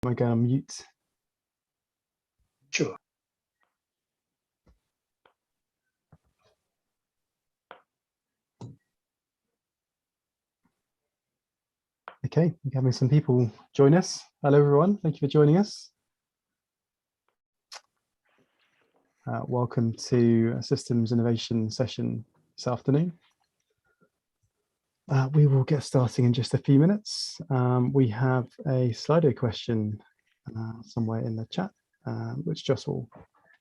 I go on mute? Sure. Okay, we're having some people join us. Hello, everyone. Thank you for joining us. Welcome to a systems innovation session this afternoon. We will get starting in just a few minutes. We have a Slido question somewhere in the chat, which Joss will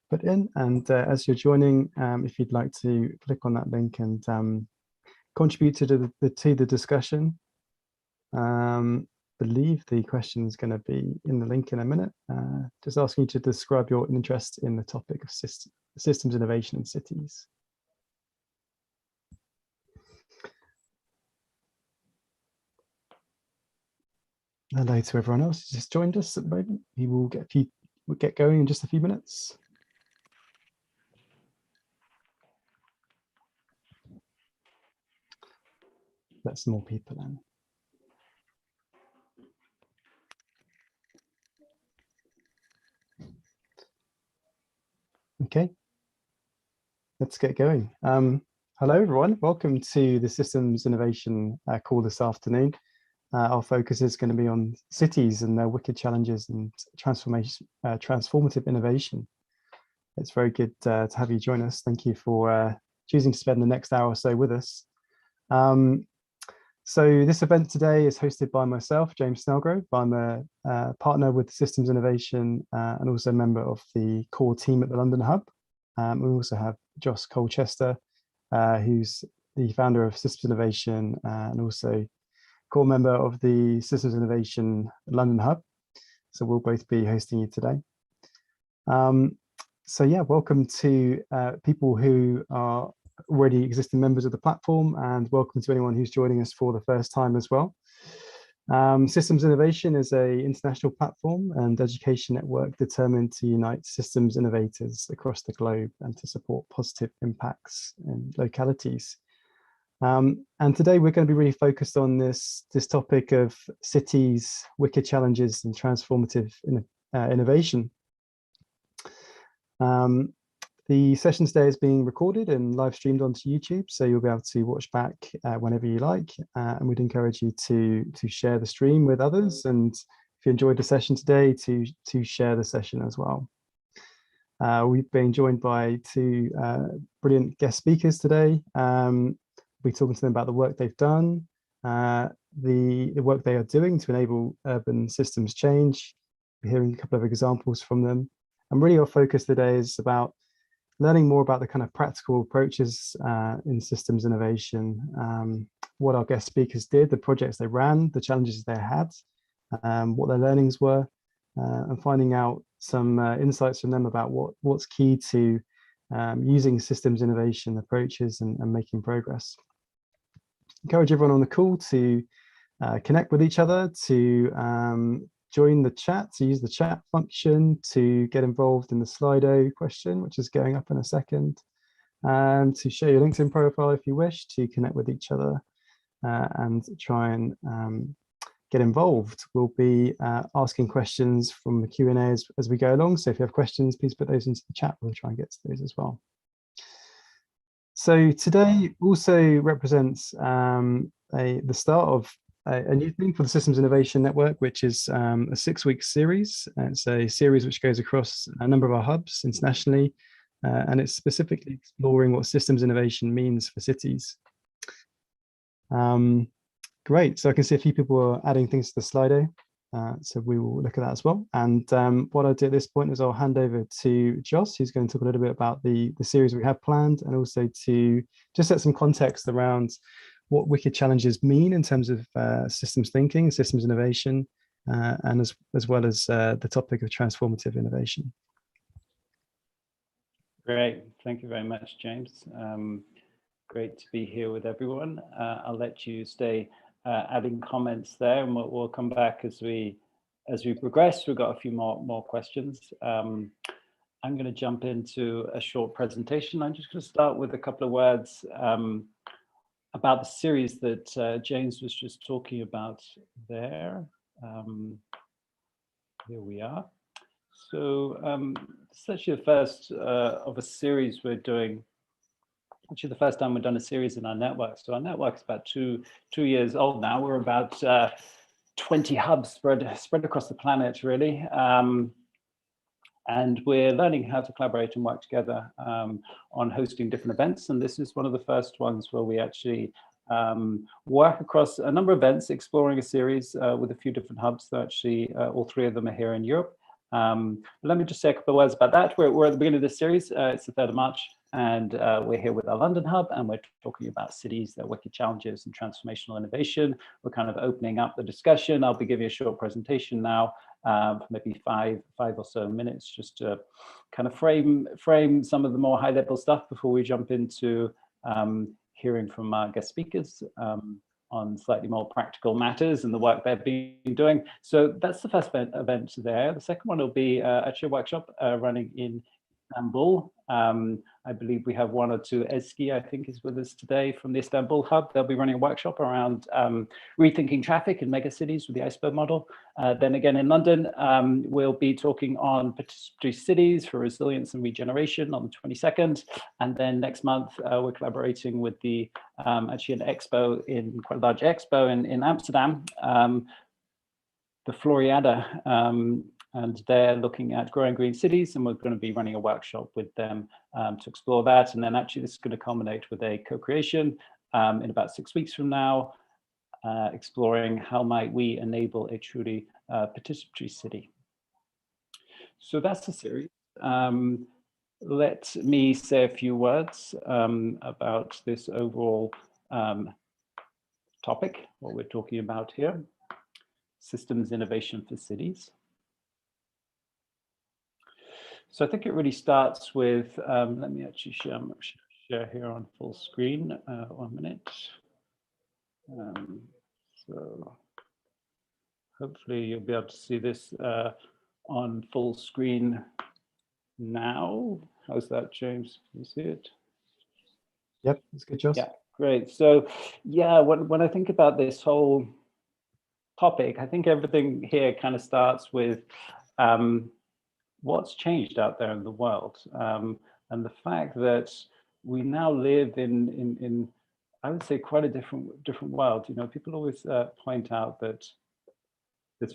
put in. And as you're joining, if you'd like to click on that link and contribute to the discussion, believe the question is going to be in the link in a minute. Just asking you to describe your interest in the topic of systems innovation in cities. Hello to everyone else who's just joined us at the moment. We will get going in just a few minutes. Let some more people in. Okay, let's get going. Hello, everyone. Welcome to the Systems Innovation call this afternoon. Our focus is going to be on cities and their wicked challenges and transformative innovation. It's very good to have you join us. Thank you for choosing to spend the next hour or so with us. So this event today is hosted by myself, James Snellgrove. I'm a partner with Systems Innovation and also a member of the core team at the London Hub. We also have Joss Colchester, who's the founder of Systems Innovation and also core member of the Systems Innovation London Hub. So we'll both be hosting you today. So yeah, welcome to people who are already existing members of the platform, and welcome to anyone who's joining us for the first time as well. Systems Innovation is an international platform and education network determined to unite systems innovators across the globe and to support positive impacts in localities. And today we're going to be really focused on this topic of cities, wicked challenges and transformative innovation. The session today is being recorded and live streamed onto YouTube, so you'll be able to watch back whenever you like. And we'd encourage you to share the stream with others, and if you enjoyed the session today, to share the session as well. We've been joined by two brilliant guest speakers today. We're talking to them about the work they've done, the work they are doing to enable urban systems change. We're hearing a couple of examples from them. And really our focus today is about learning more about the kind of practical approaches in systems innovation, what our guest speakers did, the projects they ran, the challenges they had, what their learnings were, and finding out some insights from them about what's key to using systems innovation approaches and making progress. Encourage everyone on the call to connect with each other, to join the chat, to use the chat function, to get involved in the Slido question, which is going up in a second, and to share your LinkedIn profile if you wish, to connect with each other and try and get involved. We'll be asking questions from the Q&A as we go along, so if you have questions, please put those into the chat. We'll try and get to those as well. So today also represents the start of a new thing for the Systems Innovation Network, which is a 6-week series. It's a series which goes across a number of our hubs internationally, and it's specifically exploring what systems innovation means for cities. Great, so I can see a few people are adding things to the Slido, so we will look at that as well. And what I'll do at this point is I'll hand over to Joss, who's going to talk a little bit about the series we have planned, and also to just set some context around what wicked challenges mean in terms of systems thinking, systems innovation, and as well as the topic of transformative innovation. Great, thank you very much, James. Great to be here with everyone. I'll let you stay adding comments there, and we'll come back as we progress. We've got a few more questions. I'm going to jump into a short presentation. I'm just going to start with a couple of words about the series that James was just talking about there. Here we are. So this is actually the first of a series we're doing. Actually, the first time we've done a series in our network. So our network is about two years old now. We're about 20 hubs spread across the planet, really. And we're learning how to collaborate and work together on hosting different events. And this is one of the first ones where we actually work across a number of events, exploring a series with a few different hubs. So actually, all three of them are here in Europe. Let me just say a couple of words about that. We're at the beginning of this series. It's the 3rd of March, and we're here with our London hub, and we're talking about cities, their wicked challenges, and transformational innovation. We're kind of opening up the discussion. I'll be giving a short presentation now, for maybe five or so minutes, just to kind of frame some of the more high-level stuff before we jump into hearing from our guest speakers on slightly more practical matters and the work they've been doing. So that's the first event there. The second one will be actually a workshop running in Istanbul. I believe we have one or two. Ezgi, I think, is with us today from the Istanbul hub. They'll be running a workshop around rethinking traffic in megacities with the iceberg model. Then again in London, we'll be talking on participatory cities for resilience and regeneration on the 22nd. And then next month, we're collaborating with the actually an expo, quite a large expo in Amsterdam, the Floriada. And they're looking at growing green cities, and we're going to be running a workshop with them to explore that. And then actually this is going to culminate with a co-creation in about 6 weeks from now, exploring how might we enable a truly participatory city. So that's the series. Let me say a few words about this overall topic, what we're talking about here, systems innovation for cities. So I think it really starts with, let me actually share here on full screen, 1 minute. So hopefully you'll be able to see this on full screen now. How's that, James? Can you see it? Yep, it's good, Josh. Yeah, great. So yeah, when I think about this whole topic, I think everything here kind of starts with what's changed out there in the world, and the fact that we now live in I would say quite a different world. You know, people always point out that there's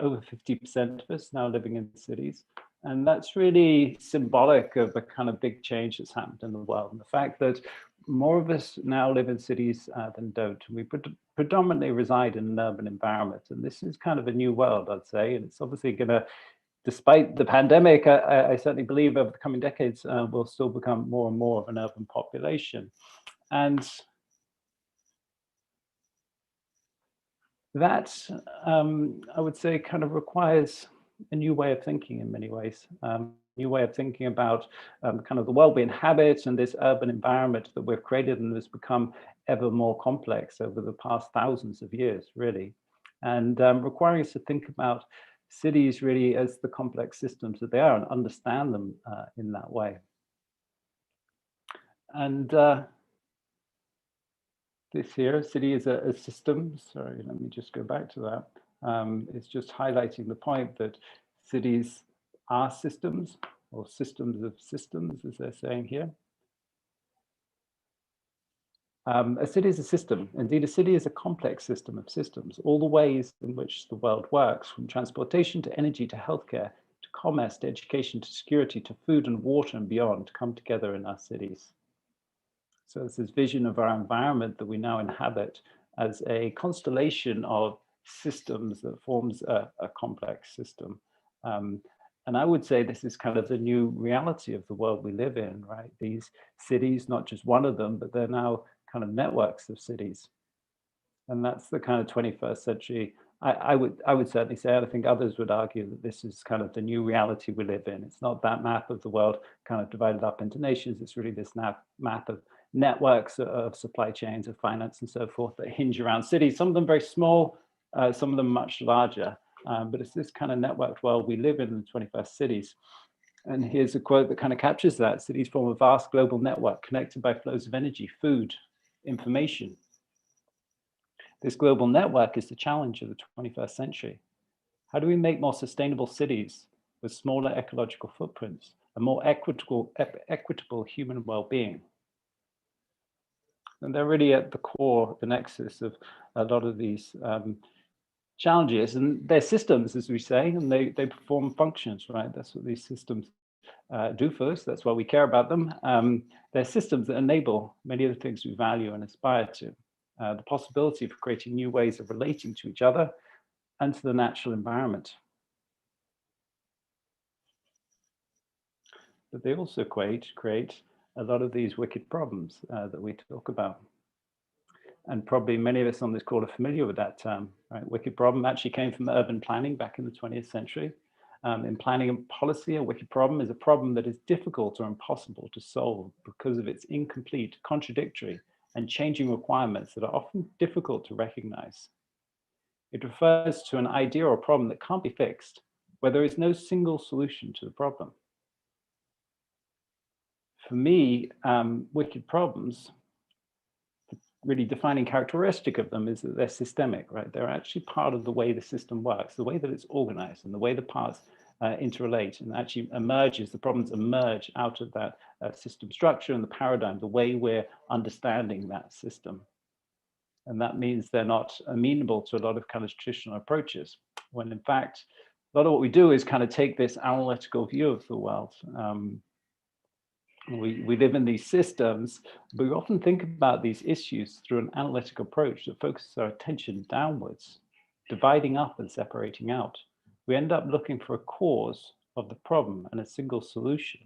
over 50% of us now living in cities, and that's really symbolic of a kind of big change that's happened in the world, and the fact that more of us now live in cities than don't. We predominantly reside in an urban environment, and this is kind of a new world, I'd say, and it's obviously going to, despite the pandemic, I certainly believe over the coming decades, we'll still become more and more of an urban population. And that, I would say, kind of requires a new way of thinking in many ways, new way of thinking about kind of the world we inhabit and this urban environment that we've created and has become ever more complex over the past thousands of years, really. And requiring us to think about cities really as the complex systems that they are and understand them in that way. And this here, city is a system. Sorry, let me just go back to that. It's just highlighting the point that cities are systems, or systems of systems, as they're saying here. A city is a system. Indeed, a city is a complex system of systems. All the ways in which the world works, from transportation to energy to healthcare, to commerce, to education, to security, to food and water and beyond, come together in our cities. So it's this vision of our environment that we now inhabit as a constellation of systems that forms a complex system. And I would say this is kind of the new reality of the world we live in, right? These cities, not just one of them, but they're now kind of networks of cities. And that's the kind of 21st century. I would certainly say, I think others would argue that this is kind of the new reality we live in. It's not that map of the world kind of divided up into nations. It's really this map of networks of supply chains, of finance and so forth that hinge around cities, some of them very small, some of them much larger. But it's this kind of networked world we live in the 21st cities. And here's a quote that kind of captures that. Cities form a vast global network connected by flows of energy, food, information. This global network is the challenge of the 21st century. How do we make more sustainable cities with smaller ecological footprints and more equitable human well-being? And they're really at the core, the nexus of a lot of these challenges. And they're systems, as we say, and they perform functions, right? That's what these systems do for us. That's why we care about them. They're systems that enable many of the things we value and aspire to. The possibility for creating new ways of relating to each other and to the natural environment. But they also create a lot of these wicked problems that we talk about. And probably many of us on this call are familiar with that term, right? Wicked problem actually came from urban planning back in the 20th century. In planning and policy, a wicked problem is a problem that is difficult or impossible to solve because of its incomplete, contradictory, and changing requirements that are often difficult to recognize. It refers to an idea or problem that can't be fixed, where there is no single solution to the problem. For me, wicked problems, really defining characteristic of them is that they're systemic, right? They're actually part of the way the system works, the way that it's organized and the way the parts interrelate, and actually emerges, the problems emerge out of that system structure and the paradigm, the way we're understanding that system. And that means they're not amenable to a lot of kind of traditional approaches, when in fact, a lot of what we do is kind of take this analytical view of the world. We live in these systems, but we often think about these issues through an analytic approach that focuses our attention downwards, dividing up and separating out. We end up looking for a cause of the problem and a single solution.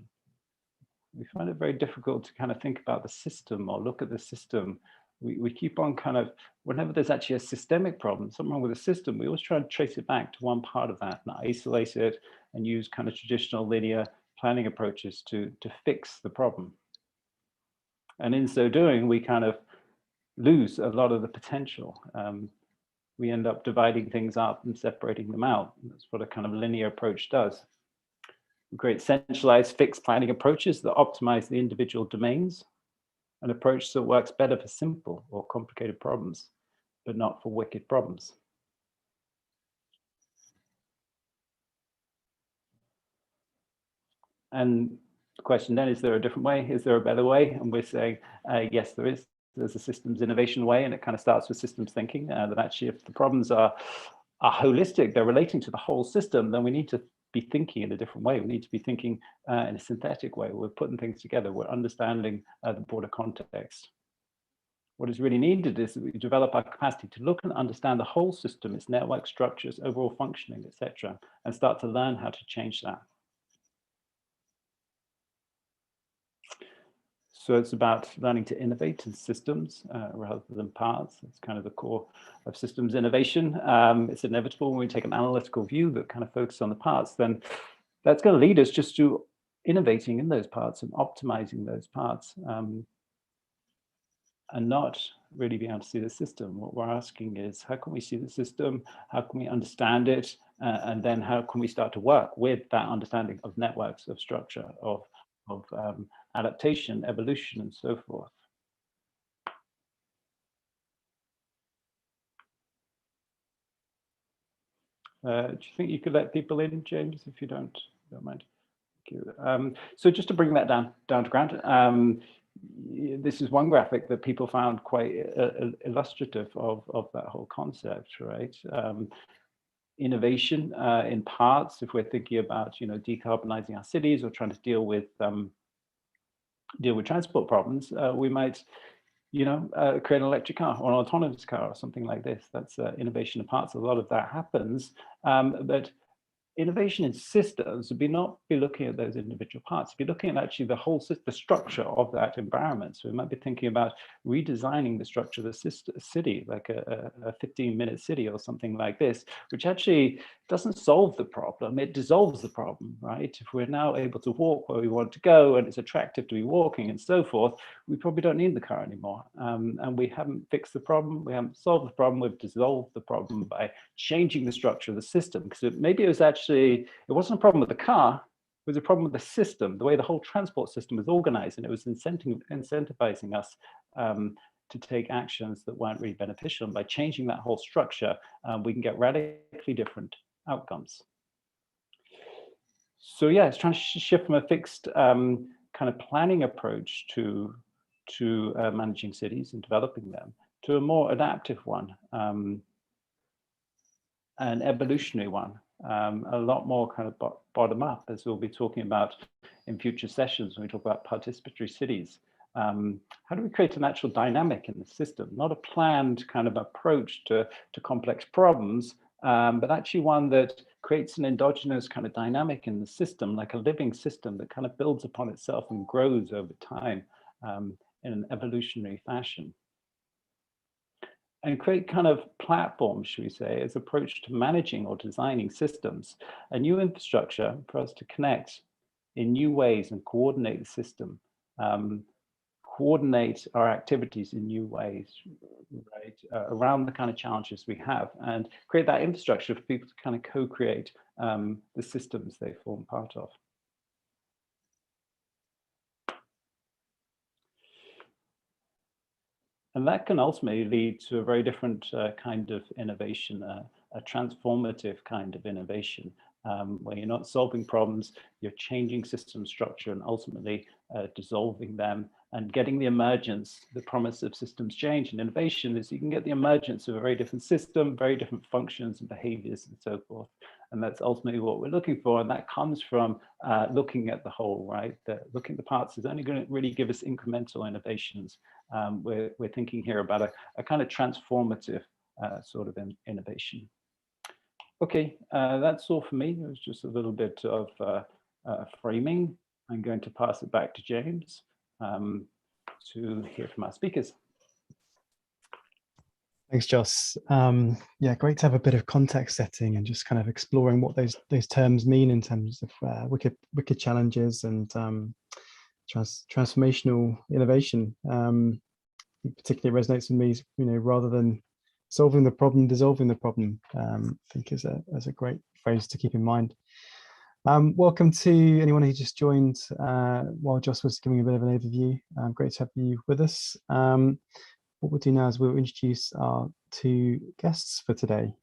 We find it very difficult to kind of think about the system or look at the system. We keep on kind of, whenever there's actually a systemic problem, something wrong with the system, we always try and trace it back to one part of that and isolate it and use kind of traditional linear planning approaches to fix the problem. And in so doing, we kind of lose a lot of the potential. We end up dividing things up and separating them out. That's what a kind of linear approach does. We create centralized fixed planning approaches that optimize the individual domains, an approach that works better for simple or complicated problems, but not for wicked problems. And the question then, is there a different way? Is there a better way? And we're saying, yes, there is. There's a systems innovation way, and it kind of starts with systems thinking, that actually if the problems are holistic, they're relating to the whole system, then we need to be thinking in a different way. We need to be thinking in a synthetic way. We're putting things together. We're understanding the broader context. What is really needed is that we develop our capacity to look and understand the whole system, its network structures, overall functioning, etc., and start to learn how to change that. So it's about learning to innovate in systems rather than parts. It's kind of the core of systems innovation. It's inevitable when we take an analytical view that kind of focuses on the parts, then that's going to lead us just to innovating in those parts and optimizing those parts, and not really being able to see the system. What we're asking is, how can we see the system? How can we understand it? And then how can we start to work with that understanding of networks, of structure, of adaptation, evolution, and so forth. Do you think you could let people in, James, if you don't mind? Thank you. So just to bring that down to ground, this is one graphic that people found quite illustrative of that whole concept, right? Innovation in parts, if we're thinking about, decarbonizing our cities or trying to deal with transport problems, we might, create an electric car or an autonomous car or something like this. That's innovation in parts. A lot of that happens, but innovation in systems would not be looking at those individual parts, be looking at actually the whole the structure of that environment. So we might be thinking about redesigning the structure of the city, like a 15-minute city or something like this, which actually doesn't solve the problem, it dissolves the problem, right? If we're now able to walk where we want to go and it's attractive to be walking and so forth, we probably don't need the car anymore. And we haven't fixed the problem, we haven't solved the problem, we've dissolved the problem by changing the structure of the system. Because maybe it was actually, it wasn't a problem with the car, it was a problem with the system, the way the whole transport system was organized, and it was incentivizing us to take actions that weren't really beneficial. And by changing that whole structure, we can get radically different outcomes. So yeah, it's trying to shift from a fixed kind of planning approach to managing cities and developing them to a more adaptive one, an evolutionary one, a lot more kind of bottom up, as we'll be talking about in future sessions when we talk about participatory cities. How do we create a natural dynamic in the system, not a planned kind of approach to complex problems, but actually one that creates an endogenous kind of dynamic in the system, like a living system that kind of builds upon itself and grows over time in an evolutionary fashion. And create kind of platforms, should we say, as approach to managing or designing systems, a new infrastructure for us to connect in new ways and coordinate the system, coordinate our activities in new ways, right, around the kind of challenges we have, and create that infrastructure for people to kind of co-create the systems they form part of. And that can ultimately lead to a very different kind of innovation, a transformative kind of innovation, where you're not solving problems, you're changing system structure and ultimately dissolving them and getting the emergence. The promise of systems change and innovation is you can get the emergence of a very different system, very different functions and behaviors and so forth. And that's ultimately what we're looking for. And that comes from looking at the whole, right? Looking at the parts is only going to really give us incremental innovations. We're thinking here about a kind of transformative sort of innovation. Okay, that's all for me. It was just a little bit of framing. I'm going to pass it back to James to hear from our speakers. Thanks, Joss. Yeah, great to have a bit of context setting and just kind of exploring what those terms mean in terms of wicked challenges and transformational innovation. It particularly resonates with me, you know, rather than solving the problem, dissolving the problem. I think is a great phrase to keep in mind. Welcome to anyone who just joined while Joss was giving a bit of an overview. Great to have you with us. What we'll do now is we'll introduce our two guests for today.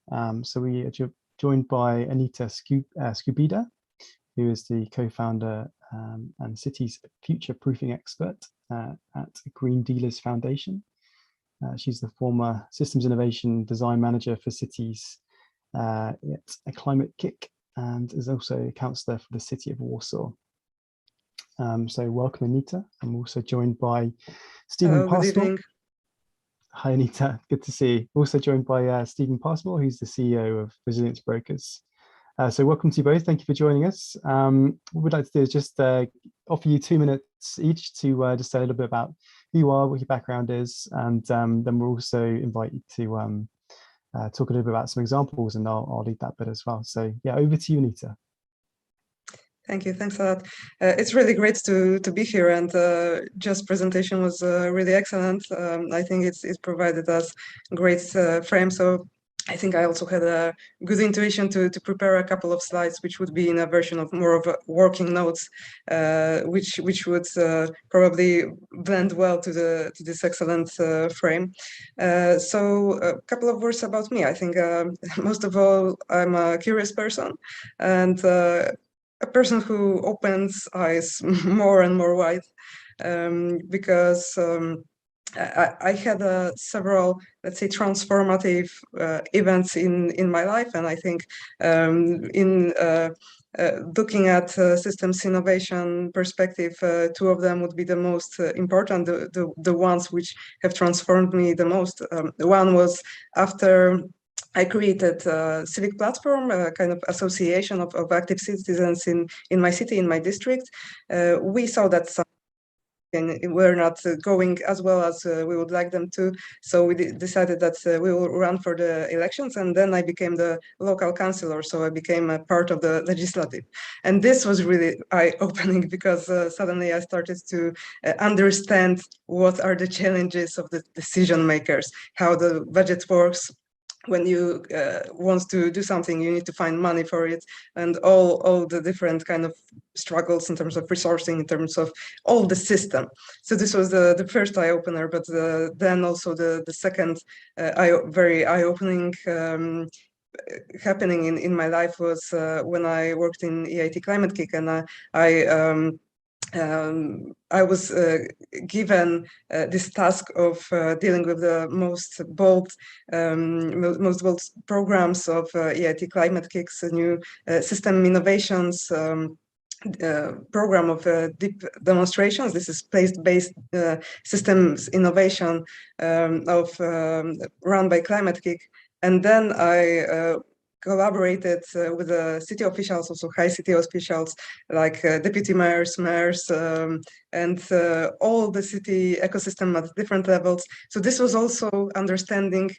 So we are joined by Anita Skubida, who is the co-founder and cities future proofing expert at Green Dealers Foundation. She's the former systems innovation design manager for cities at a Climate Kick and is also a councillor for the city of Warsaw. So welcome, Anita. I'm also joined by Stephen Parsmore. Good evening. Hi, Anita. Good to see you. Also joined by Stephen Parsmore, who's the CEO of Resilience Brokers. So welcome to you both. Thank you for joining us. What we'd like to do is just offer you 2 minutes each to just say a little bit about who you are, what your background is, and then we'll also invite you to talk a little bit about some examples, and I'll lead that bit as well. So yeah, over to you, Anita. Thank you. Thanks a lot. It's really great to be here, and Joss' presentation was really excellent. I think it's provided us great frame. So I think I also had a good intuition to prepare a couple of slides, which would be in a version of more of a working notes, which would probably blend well to this excellent frame. So a couple of words about me. I think most of all, I'm a curious person, and a person who opens eyes more and more wide, because I had several, let's say, transformative events in my life, and I think in looking at systems innovation perspective, two of them would be the most important, the ones which have transformed me the most. One was after I created a civic platform, a kind of association of active citizens in my city, in my district. We saw that some were not going as well as we would like them to. So we decided that we will run for the elections, and then I became the local councillor. So I became a part of the legislative. And this was really eye-opening because suddenly I started to understand what are the challenges of the decision makers, how the budget works. When you want to do something, you need to find money for it, and all the different kind of struggles in terms of resourcing, in terms of all the system. So this was the first eye-opener, but then also the second very eye-opening happening in my life was when I worked in EIT Climate Kick, and I was given this task of dealing with the most bold programs of EIT Climate Kick's new system innovations program of deep demonstrations. This is place-based systems innovation run by Climate Kick. And then I collaborated with the city officials, also high city officials, like deputy mayors, and all the city ecosystem at different levels. So this was also understanding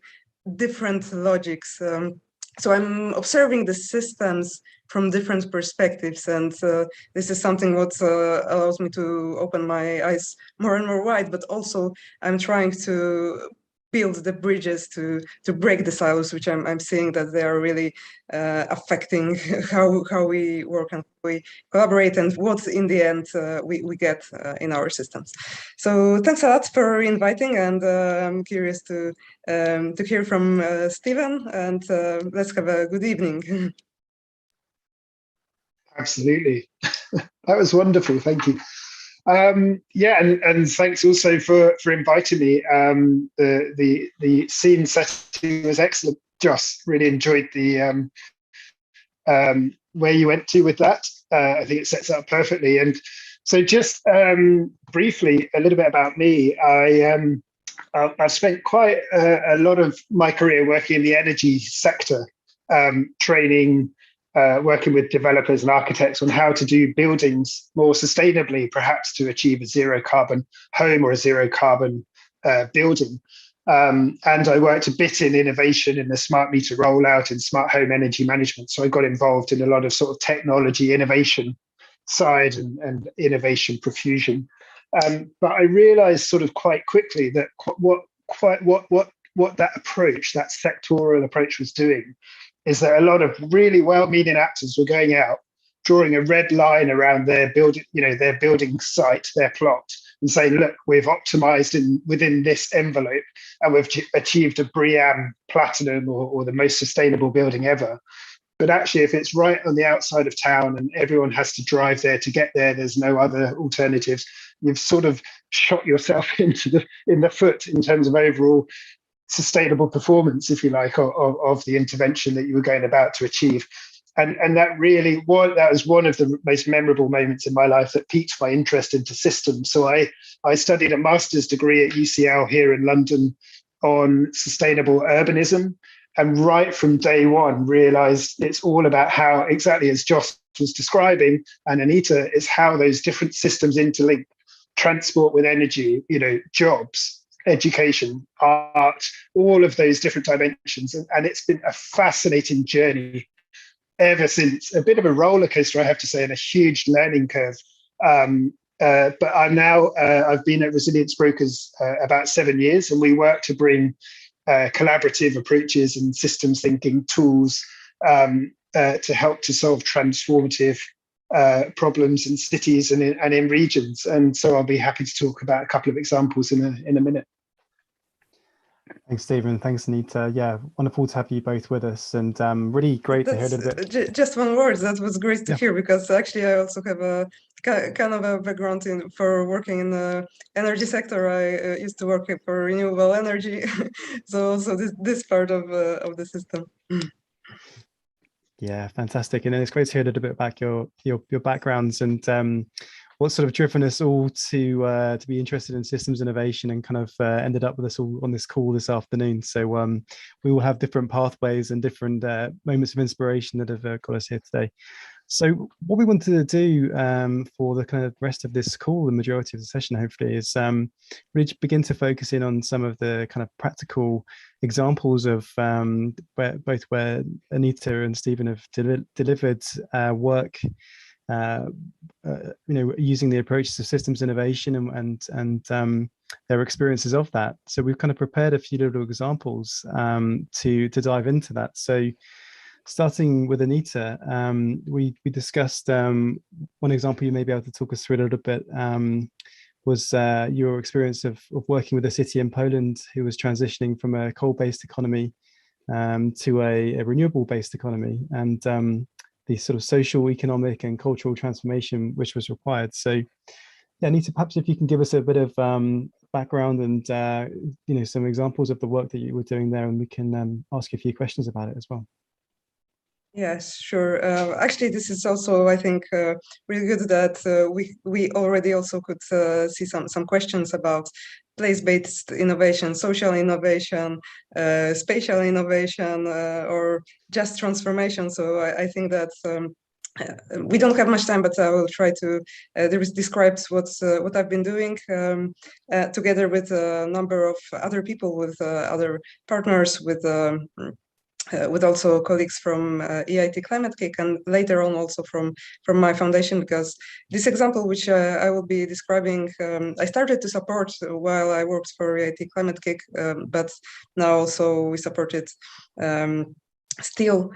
different logics. So I'm observing the systems from different perspectives, and this is something what allows me to open my eyes more and more wide, but also I'm trying to build the bridges to break the silos, which I'm seeing that they are really affecting how we work and we collaborate, and what in the end we get in our systems. So thanks a lot for inviting, and I'm curious to hear from Stephen, and let's have a good evening. Absolutely. That was wonderful. Thank you. Yeah, and thanks also for inviting me. The scene setting was excellent. Joss, really enjoyed the where you went to with that. I think it sets it up perfectly. And so just briefly, a little bit about me. I've spent quite a lot of my career working in the energy sector, training, working with developers and architects on how to do buildings more sustainably, perhaps to achieve a zero carbon home or a zero carbon building. And I worked a bit in innovation in the smart meter rollout and smart home energy management. So I got involved in a lot of sort of technology innovation side and innovation profusion. But I realized sort of quite quickly that what that approach, that sectoral approach was doing, is that a lot of really well-meaning actors were going out, drawing a red line around their building, their building site, their plot, and saying, look, we've optimized within this envelope, and we've achieved a BREEAM Platinum or the most sustainable building ever. But actually, if it's right on the outside of town and everyone has to drive there to get there, there's no other alternatives, you've sort of shot yourself in the foot in terms of overall sustainable performance, if you like, of the intervention that you were going about to achieve. And that was one of the most memorable moments in my life that piqued my interest into systems. So I studied a master's degree at UCL here in London on sustainable urbanism, and right from day one realized it's all about how, exactly as Joss was describing and Anita, is how those different systems interlink: transport with energy, jobs, education, art, all of those different dimensions. And it's been a fascinating journey ever since. A bit of a roller coaster, I have to say, and a huge learning curve. But I've been at Resilience Brokers about 7 years, and we work to bring collaborative approaches and systems thinking tools to help to solve transformative problems in cities and in regions. And so I'll be happy to talk about a couple of examples in a minute. Thanks, Stephen. Thanks, Anita. Yeah, wonderful to have you both with us, and really great to hear a little bit. Just one word. That was great to hear, because actually I also have a kind of a background for working in the energy sector. I used to work for renewable energy, so this part of the system. Yeah, fantastic. And it's great to hear a little bit about your backgrounds and what's sort of driven us all to be interested in systems innovation, and kind of ended up with us all on this call this afternoon. So we will have different pathways and different moments of inspiration that have got us here today. So what we wanted to do for the kind of rest of this call, the majority of the session hopefully, is really begin to focus in on some of the kind of practical examples of where Anita and Stephen have delivered work, using the approaches of systems innovation and their experiences of that. So we've kind of prepared a few little examples to dive into that. So starting with Anita, we discussed one example you may be able to talk us through a little bit, was your experience of working with a city in Poland who was transitioning from a coal-based economy to a renewable-based economy, and the sort of social, economic, and cultural transformation which was required. So, yeah, Anita, perhaps if you can give us a bit of background and some examples of the work that you were doing there, and we can ask you a few questions about it as well. Yes, sure. Actually, this is also, I think, really good that we already also could see some questions about place-based innovation, social innovation, spatial innovation, or just transformation. So I think that we don't have much time, but I will try to describe what I've been doing together with a number of other people, with other partners, with also colleagues from EIT Climate Kick, and later on also from my foundation, because this example which I will be describing, I started to support while I worked for EIT Climate Kick, but now also we support it still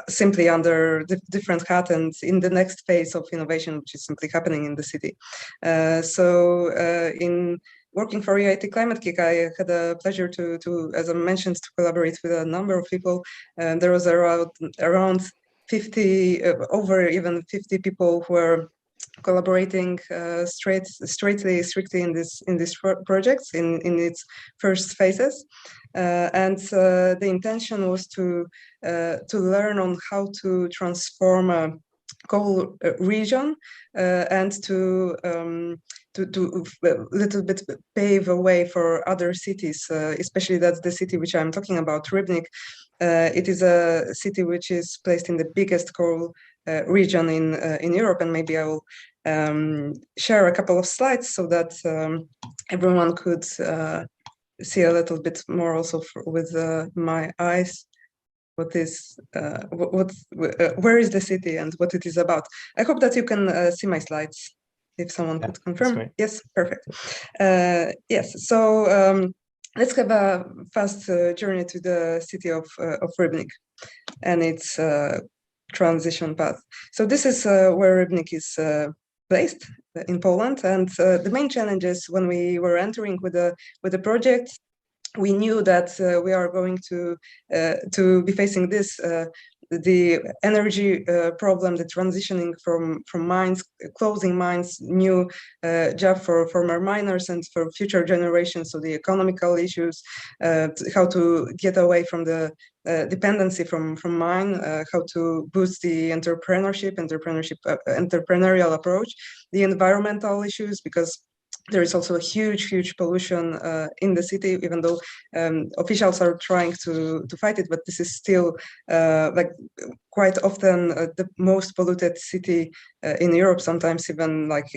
simply under different hat and in the next phase of innovation, which is simply happening in the city. In working for EIT Climate Kick, I had the pleasure to, as I mentioned, to collaborate with a number of people. There was around 50, over even 50 people who were collaborating strictly in this project in its first phases, and the intention was to learn on how to transform a coal region and to little bit pave a way for other cities, especially that's the city which I'm talking about, Ribnik. It is a city which is placed in the biggest coal region in Europe, and maybe I will share a couple of slides so that everyone could see a little bit more also with my eyes where is the city and what it is about. I hope that you can see my slides. If someone could confirm. Yes, perfect. Yes, so let's have a fast journey to the city of Ribnik and its transition path. So this is where Ribnik is placed in Poland, and the main challenges when we were entering with the project, we knew that we are going to be facing this. The energy problem, the transitioning from mines, closing mines, new job for former miners and for future generations. So the economical issues, how to get away from the dependency from mine, how to boost the entrepreneurial approach, the environmental issues, because there is also a huge pollution in the city, even though officials are trying to fight it, but this is still like quite often the most polluted city in Europe, sometimes even like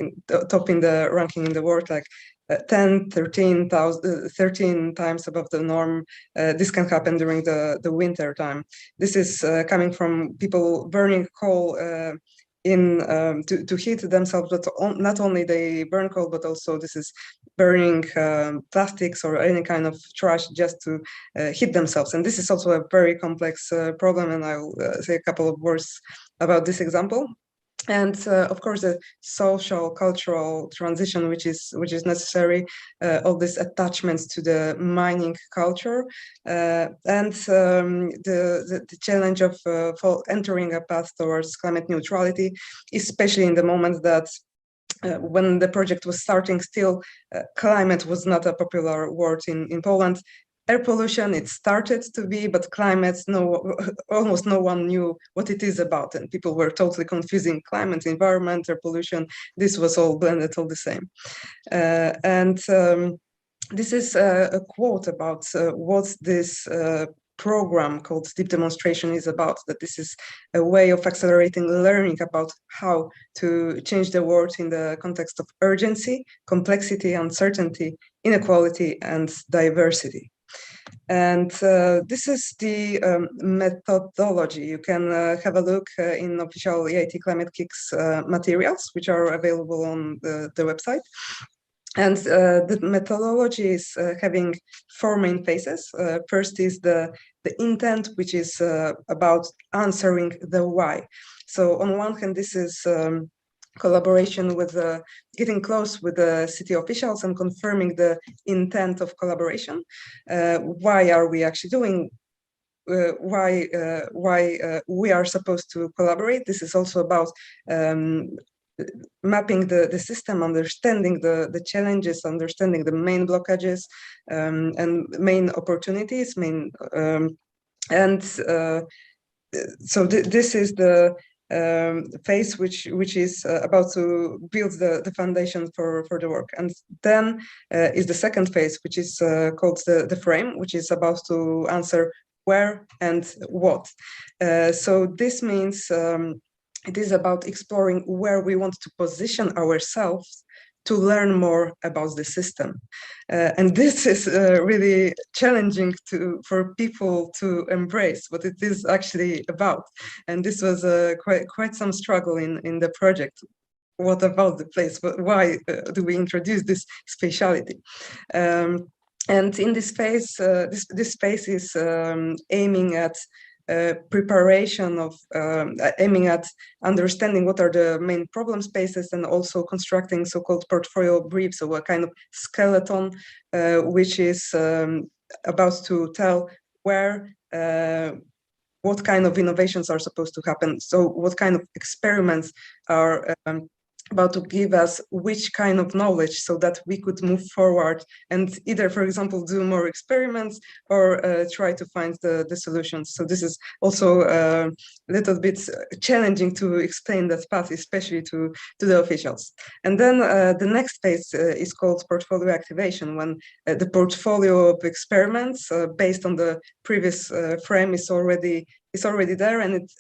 top in the ranking in the world, like 13 times above the norm. This can happen during the winter time. This is coming from people burning coal to heat themselves, but not only they burn coal, but also this is burning plastics or any kind of trash just to heat themselves. And this is also a very complex problem, and I'll say a couple of words about this example. And of course, the social, cultural transition, which is necessary, all these attachments to the mining culture, and the challenge of entering a path towards climate neutrality, especially in the moment that when the project was starting, still climate was not a popular word in Poland. Air pollution, it started to be, but climate, almost no one knew what it is about, and people were totally confusing climate, environment, air pollution. This was all blended, all the same. This is a quote about what this program called Deep Demonstration is about, that this is a way of accelerating learning about how to change the world in the context of urgency, complexity, uncertainty, inequality, and diversity. And this is the methodology. You can have a look in official EIT Climate Kick's materials, which are available on the website. And the methodology is having four main phases. First is the intent, which is about answering the why. So on one hand, this is collaboration with getting close with the city officials and confirming the intent of collaboration. Why are we actually doing why we are supposed to collaborate. This is also about mapping the system, understanding the challenges, understanding the main blockages and main opportunities, so this is the phase which is about to build the foundation for the work. And then is the second phase, which is called the frame, which is about to answer where and what. So this means it is about exploring where we want to position ourselves to learn more about the system. And this is really challenging for people to embrace what it is actually about. And this was quite some struggle in the project. What about the place? Why do we introduce this spatiality? And in this phase, this phase is aiming at preparation of aiming at understanding what are the main problem spaces, and also constructing so-called portfolio briefs, so a kind of skeleton which is about to tell where what kind of innovations are supposed to happen. So what kind of experiments are about to give us which kind of knowledge, so that we could move forward and either, for example, do more experiments or try to find the solutions. So this is also a little bit challenging to explain that path, especially to the officials. And then the next phase is called portfolio activation, when the portfolio of experiments based on the previous frame is already there, and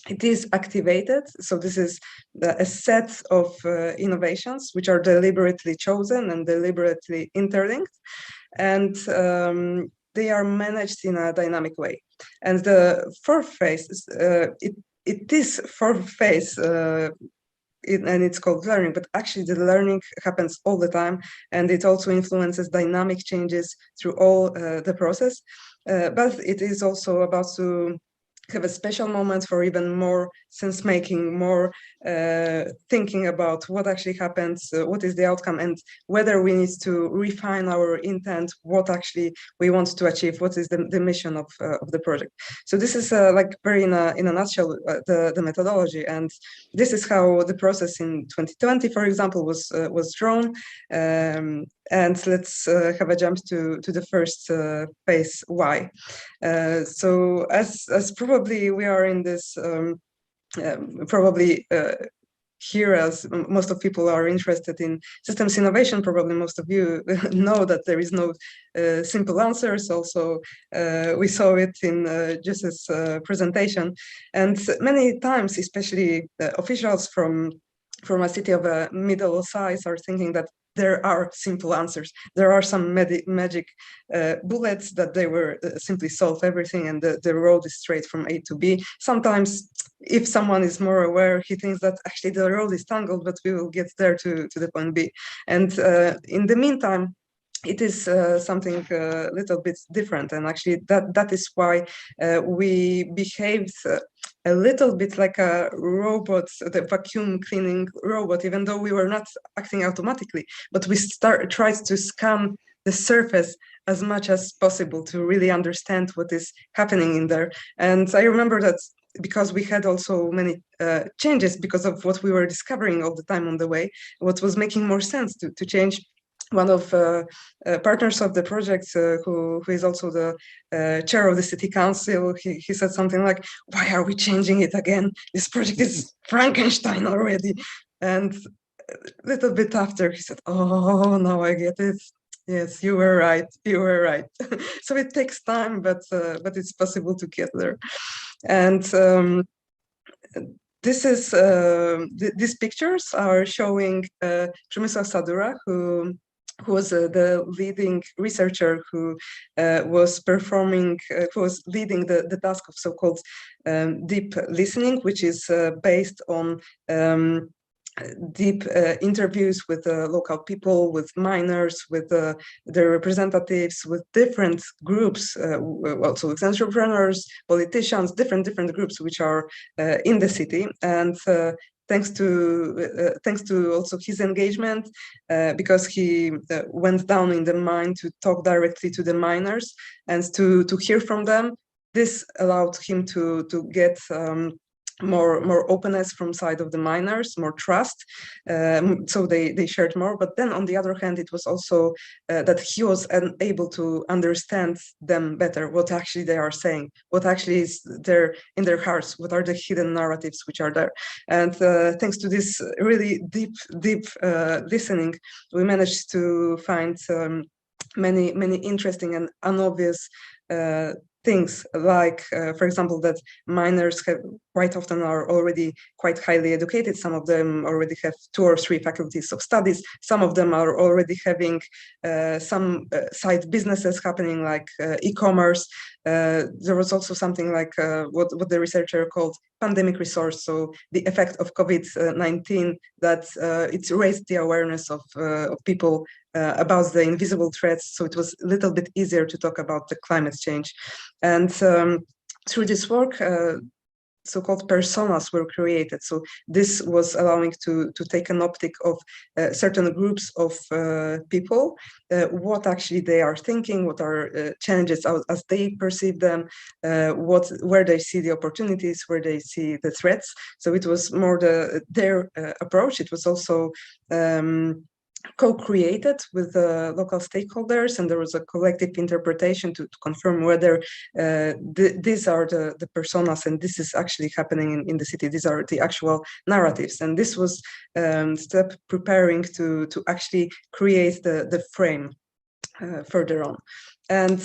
it is activated. So this is a set of innovations which are deliberately chosen and deliberately interlinked, and they are managed in a dynamic way. And the fourth phase is and it's called learning, but actually the learning happens all the time, and it also influences dynamic changes through all the process. But it is also about to have a special moment for even more sense making, more thinking about what actually happens, what is the outcome, and whether we need to refine our intent, what actually we want to achieve, what is the mission of the project. So this is like very in a nutshell the methodology, and this is how the process in 2020, for example, was drawn. And let's have a jump to the first phase, why. So as probably we are in this here, as most of people are interested in systems innovation, probably most of you know that there is no simple answers. Also, we saw it in Jesse's presentation, and many times, especially officials from a city of a middle size are thinking that there are simple answers. There are some magic bullets that they will simply solve everything, and the road is straight from A to B. Sometimes, if someone is more aware, he thinks that actually the road is tangled, but we will get there to the point B. And in the meantime, it is something a little bit different, and actually that is why we behaved a little bit like a robot, the vacuum cleaning robot, even though we were not acting automatically, but we tried to scan the surface as much as possible to really understand what is happening in there. And I remember that because we had also many changes because of what we were discovering all the time on the way, what was making more sense to change. One of partners of the project, who is also the chair of the city council, he said something like, "Why are we changing it again? This project is Frankenstein already." And a little bit after, he said, "Oh, now I get it. Yes, you were right. You were right." So it takes time, but it's possible to get there. And this is these pictures are showing Przemysław Sadura, who was the leading researcher who was leading the task of so-called deep listening, which is based on deep interviews with local people, with miners, with their representatives, with different groups, also with entrepreneurs, politicians, different groups which are in the city. And thanks to also his engagement, because he went down in the mine to talk directly to the miners and to hear from them, this allowed him to get more openness from side of the miners, more trust, so they shared more. But then on the other hand, it was also that he was able to understand them better, what actually they are saying, what actually is there in their hearts, what are the hidden narratives which are there. And thanks to this really deep listening, we managed to find many interesting and unobvious things, like, for example, that miners have quite often are already quite highly educated. Some of them already have 2 or 3 faculties of studies. Some of them are already having some side businesses happening, like e-commerce. There was also something like what the researcher called pandemic resource, so the effect of COVID-19, that it's raised the awareness of people about the invisible threats. So it was a little bit easier to talk about the climate change. And through this work, so-called personas were created. So this was allowing to take an optic of certain groups of people, what actually they are thinking, what are challenges as they perceive them, where they see the opportunities, where they see the threats. So it was more their approach. It was also co-created with the local stakeholders, and there was a collective interpretation to confirm whether these are the personas and this is actually happening in the city. These are the actual narratives, and this was step preparing to actually create the frame further on. And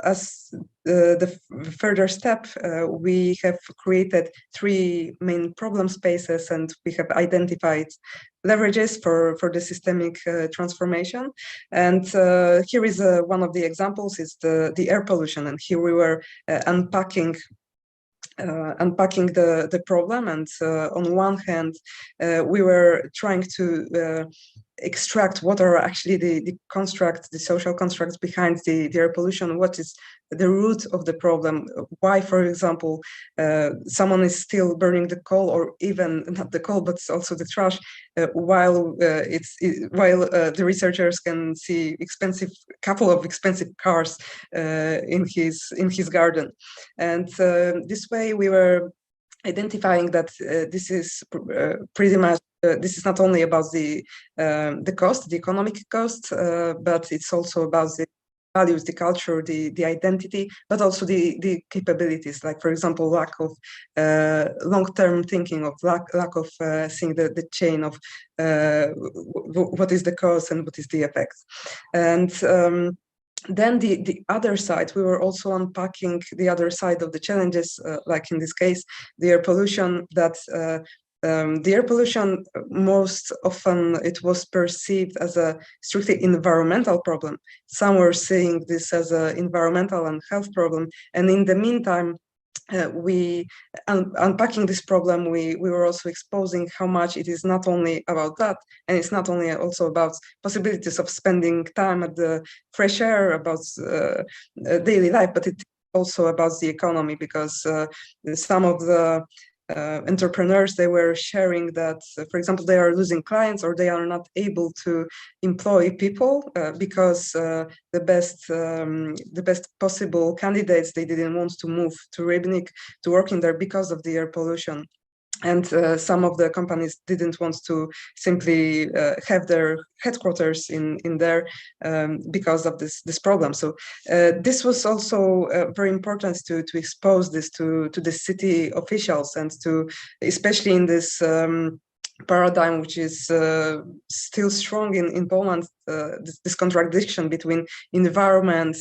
as the further step, we have created 3 main problem spaces, and we have identified leverages for the systemic transformation. And here is one of the examples, is the air pollution. And here we were unpacking the problem. And on one hand, we were trying to extract what are actually the social constructs behind the air pollution, what is the root of the problem, why, for example, someone is still burning the coal, or even not the coal, but also the trash, while the researchers can see couple of expensive cars in his garden. And this way we were identifying that this is pretty much this is not only about the cost, the economic cost, but it's also about the values, the culture, the identity, but also the capabilities. Like, for example, lack of long-term thinking, of lack of seeing the chain of what is the cause and what is the effect. And then the other side, we were also unpacking the other side of the challenges, like in this case, the air pollution. That the air pollution, most often it was perceived as a strictly environmental problem. Some were seeing this as an environmental and health problem. And in the meantime, unpacking this problem, we were also exposing how much it is not only about that, and it's not only also about possibilities of spending time at the fresh air, about daily life, but it's also about the economy, because some of the entrepreneurs, they were sharing that, for example, they are losing clients, or they are not able to employ people because the best possible candidates, they didn't want to move to Ribnik to work in there because of the air pollution. And some of the companies didn't want to simply have their headquarters in there because of this problem. So this was also very important to expose this to the city officials, and to, especially in this paradigm, which is still strong in Poland, this contradiction between environment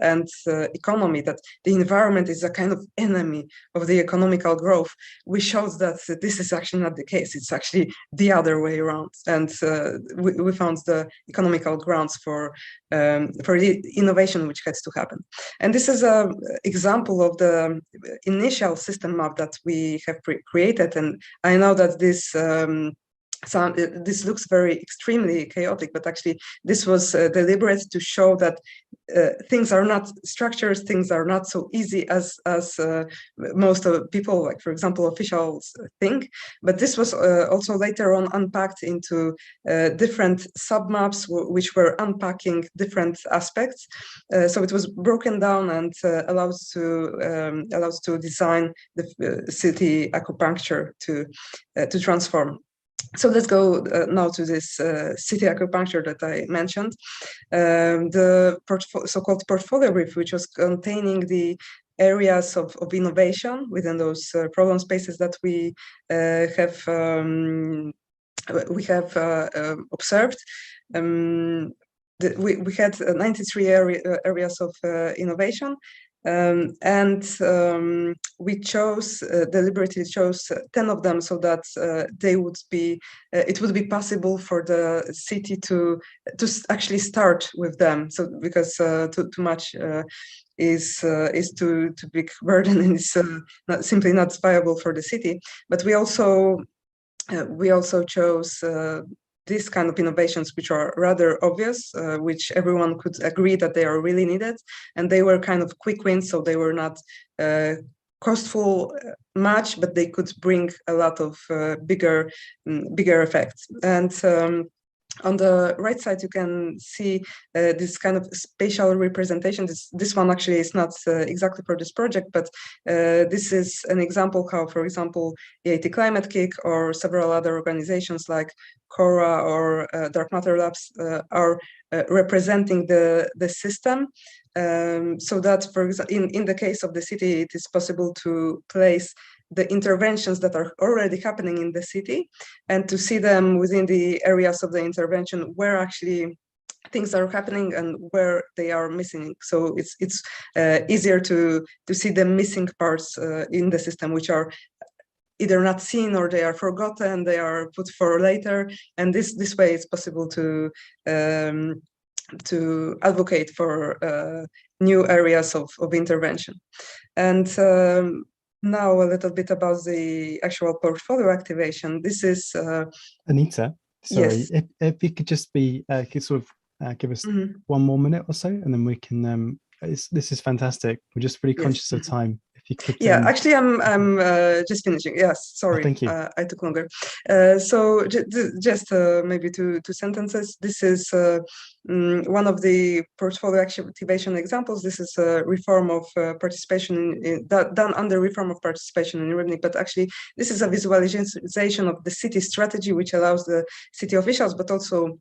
and economy, that the environment is a kind of enemy of the economical growth. We showed that this is actually not the case. It's actually the other way around. And we found the economical grounds for the innovation which has to happen. And this is an example of the initial system map that we have created. And I know that this this looks very extremely chaotic, but actually this was deliberate to show that things are not structures, things are not so easy as most of people, like for example officials, think. But this was also later on unpacked into different submaps, which were unpacking different aspects. So it was broken down and allows to design the city acupuncture to transform. So let's go now to this city acupuncture that I mentioned. The so-called portfolio Reef, which was containing the areas of innovation within those problem spaces that we have observed. We had 93 areas of innovation. We deliberately chose 10 of them so that it would be possible for the city to actually start with them. So because too much is too big burden and is simply not viable for the city. But we also chose these kind of innovations, which are rather obvious, which everyone could agree that they are really needed, and they were kind of quick wins, so they were not costful much, but they could bring a lot of bigger effects. And on the right side, you can see this kind of spatial representation. This one actually is not exactly for this project, but this is an example how, for example, EIT Climate Kick or several other organizations like Cora or Dark Matter Labs are representing the system. So that, for example, in the case of the city, it is possible to place the interventions that are already happening in the city and to see them within the areas of the intervention where actually things are happening and where they are missing. So it's easier to see the missing parts in the system, which are either not seen or they are forgotten, they are put for later. And this way it's possible to advocate for new areas of intervention. And now a little bit about the actual portfolio activation. This is Anita, sorry, yes. if you could just could sort of give us one more minute or so, and then we can this is fantastic. We're just really conscious of time. If you could actually I'm just finishing. Yes, sorry. Oh, thank you. I took longer. So just maybe two sentences. This is one of the portfolio activation examples. This is a reform of participation done under reform of participation in Ribnik, but actually this is a visualization of the city strategy, which allows the city officials, but also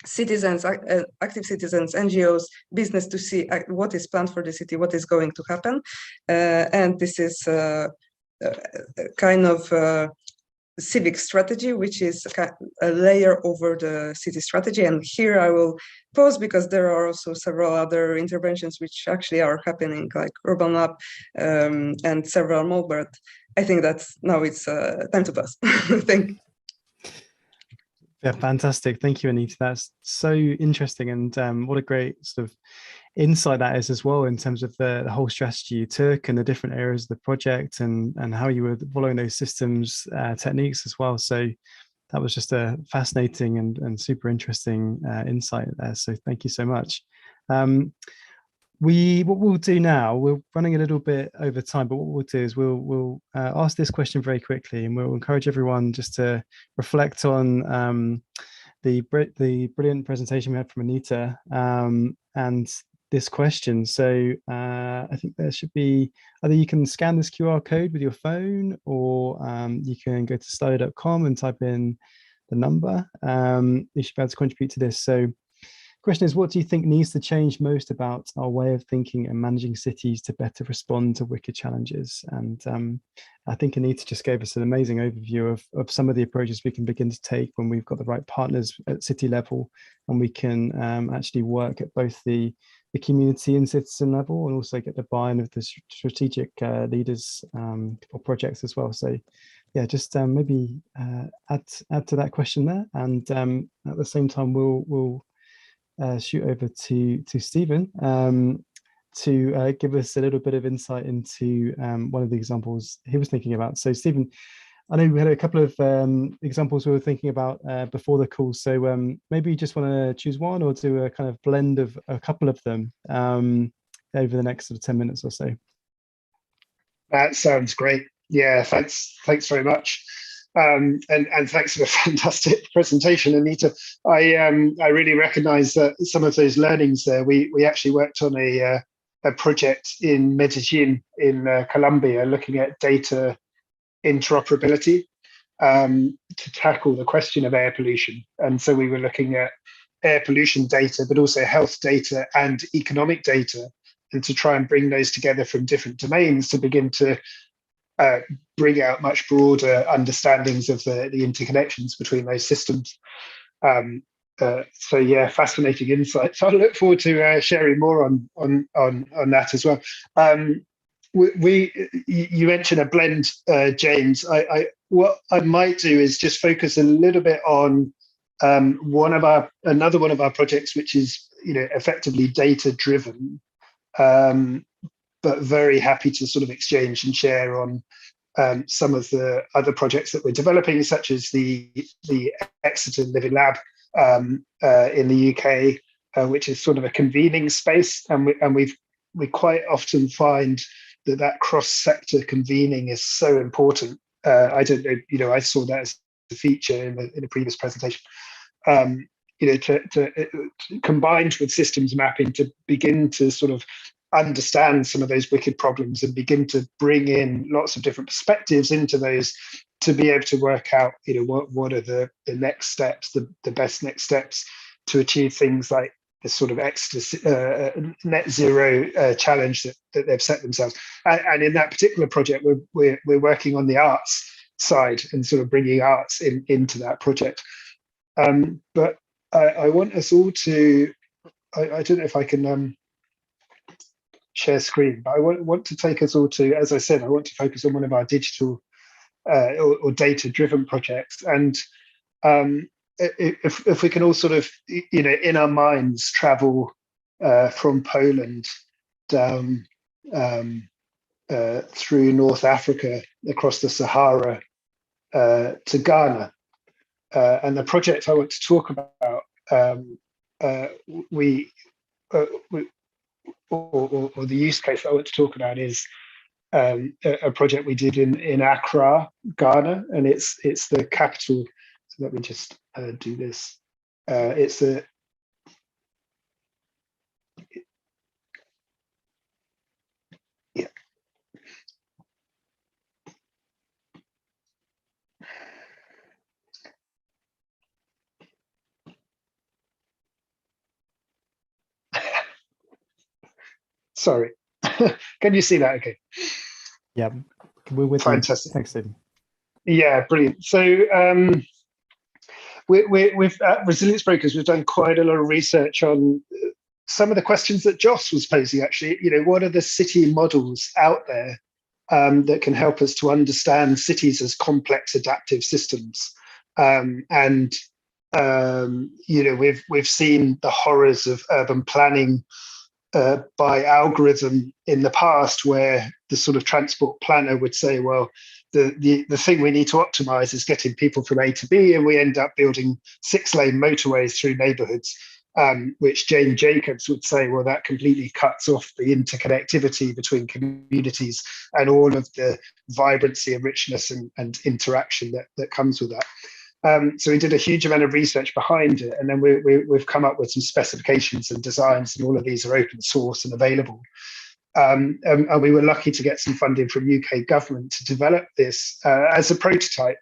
citizens, active citizens, NGOs, business to see what is planned for the city, what is going to happen. And this is a kind of civic strategy, which is a layer over the city strategy. And here I will pause because there are also several other interventions which actually are happening, like Urban Lab and several more, but I think that now it's time to pause. Thank you. Yeah, fantastic. Thank you, Anita. That's so interesting, and what a great sort of insight that is as well in terms of the whole strategy you took and the different areas of the project and how you were following those systems techniques as well. So that was just a fascinating and super interesting insight there. So thank you so much. What we'll do now, we're running a little bit over time, but what we'll do is we'll ask this question very quickly, and we'll encourage everyone just to reflect on the brilliant presentation we had from Anita and this question. So I think there should be, either you can scan this QR code with your phone, or you can go to slido.com and type in the number. You should be able to contribute to this. So question is, what do you think needs to change most about our way of thinking and managing cities to better respond to wicked challenges? And I think Anita just gave us an amazing overview of some of the approaches we can begin to take when we've got the right partners at city level, and we can actually work at both the community and citizen level, and also get the buy-in of the strategic leaders for projects as well. So yeah, just maybe add to that question there, and at the same time we'll shoot over to Stephen to give us a little bit of insight into one of the examples he was thinking about. So Stephen, I know we had a couple of examples we were thinking about before the call. So maybe you just want to choose one or do a kind of blend of a couple of them over the next sort of 10 minutes or so. That sounds great. Yeah, thanks very much. And thanks for a fantastic presentation, Anita. I really recognise that some of those learnings there. We actually worked on a project in Medellin in Colombia, looking at data interoperability to tackle the question of air pollution. And so we were looking at air pollution data, but also health data and economic data, and to try and bring those together from different domains to begin to bring out much broader understandings of the interconnections between those systems. So yeah, fascinating insights. I look forward to sharing more on that as well. You mentioned a blend, James. What I might do is just focus a little bit on another one of our projects, which is effectively data driven, but very happy to sort of exchange and share on some of the other projects that we're developing, such as the Exeter Living Lab in the UK, which is sort of a convening space, and we quite often find that cross-sector convening is so important. I don't know, I saw that as a feature in a previous presentation. Combined with systems mapping to begin to sort of understand some of those wicked problems and begin to bring in lots of different perspectives into those to be able to work out, what are the next steps, the best next steps to achieve things like the sort of net zero challenge that they've set themselves. And in that particular project, we're working on the arts side and sort of bringing arts into that project. But I want us all to, I don't know if I can share screen, but I want to take us all to, as I said, I want to focus on one of our digital or data-driven projects. And if we can all sort of, in our minds, travel from Poland down through North Africa, across the Sahara to Ghana. And the project I want to talk about, or the use case I want to talk about is a project we did in Accra, Ghana, and it's the capital. So let me just do this. It's a yeah. Sorry, can you see that? Okay. Yeah, we're with fantastic. You. Thanks, Stephen. Yeah, brilliant. So with Resilience Brokers, we've done quite a lot of research on some of the questions that Joss was posing. Actually, what are the city models out there that can help us to understand cities as complex adaptive systems? And we've seen the horrors of urban planning by algorithm in the past, where the sort of transport planner would say, well, the thing we need to optimize is getting people from A to B, and we end up building 6-lane motorways through neighborhoods, which Jane Jacobs would say, well, that completely cuts off the interconnectivity between communities and all of the vibrancy and richness and interaction that comes with that. So we did a huge amount of research behind it, and then we've come up with some specifications and designs, and all of these are open source and available. And we were lucky to get some funding from UK government to develop this as a prototype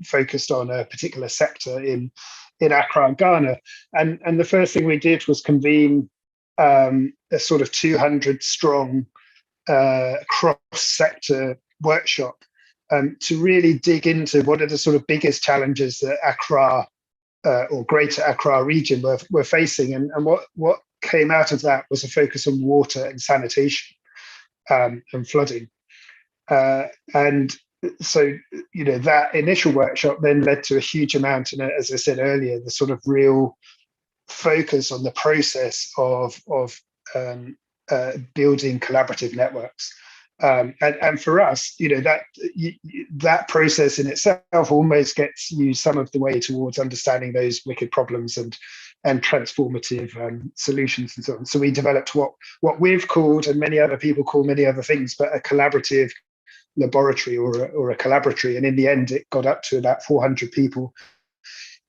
focused on a particular sector in Accra and Ghana. And the first thing we did was convene a sort of 200-strong cross-sector workshop to really dig into what are the sort of biggest challenges that Accra or Greater Accra region were facing, and what came out of that was a focus on water and sanitation and flooding. And so, that initial workshop then led to a huge amount, and as I said earlier, the sort of real focus on the process of building collaborative networks. And for us, that process in itself almost gets you some of the way towards understanding those wicked problems and transformative solutions and so on. So we developed what we've called, and many other people call many other things, but a collaborative laboratory or a collaboratory. And in the end, it got up to about 400 people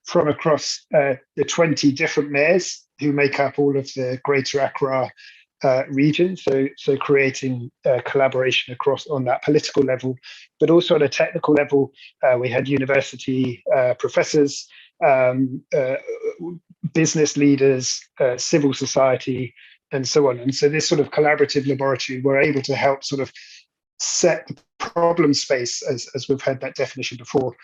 from across the 20 different mayors who make up all of the Greater Accra region, so creating collaboration across on that political level, but also on a technical level. We had university professors, business leaders, civil society, and so on. And so this sort of collaborative laboratory, we're able to help sort of set the problem space, as we've had that definition before,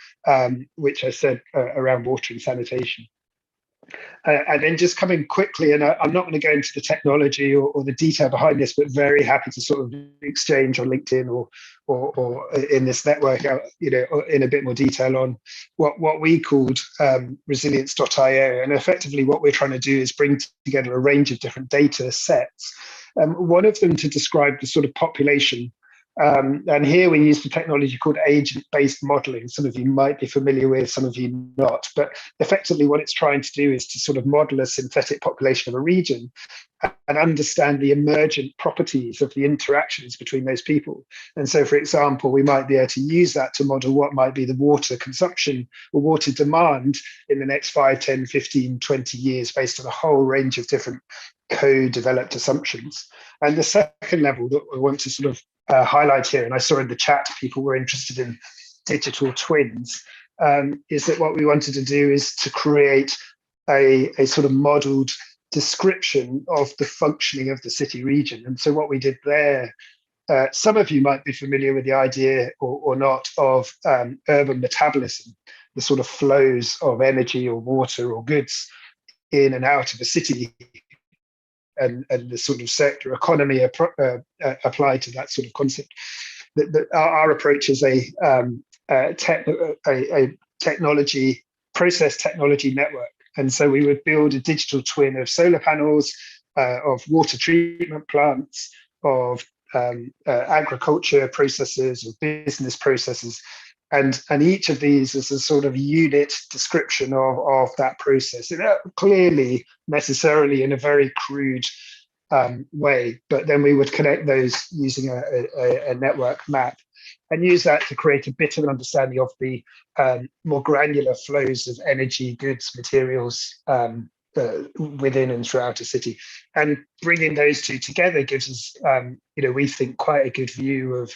which I said around water and sanitation. And then just coming quickly, and I'm not going to go into the technology or the detail behind this, but very happy to sort of exchange on LinkedIn or in this network, in a bit more detail on what we called resilience.io. And effectively what we're trying to do is bring together a range of different data sets. One of them to describe the sort of population. And here we use the technology called agent-based modeling. Some of you might be familiar with, some of you not. But effectively what it's trying to do is to sort of model a synthetic population of a region and understand the emergent properties of the interactions between those people. And so, for example, we might be able to use that to model what might be the water consumption or water demand in the next 5, 10, 15, 20 years based on a whole range of different co-developed assumptions. And the second level that I want to sort of highlight here, and I saw in the chat people were interested in digital twins, is that what we wanted to do is to create a sort of modeled description of the functioning of the city region. And so what we did there, some of you might be familiar with the idea or not of urban metabolism, the sort of flows of energy or water or goods in and out of a city, and the sort of sector economy applied to that sort of concept. Our approach is a technology, process technology network. And so we would build a digital twin of solar panels, of water treatment plants, of agriculture processes, of business processes. And each of these is a sort of unit description of that process, clearly necessarily in a very crude way. But then we would connect those using a network map and use that to create a bit of an understanding of the more granular flows of energy, goods, materials within and throughout a city. And bringing those two together gives us, we think, quite a good view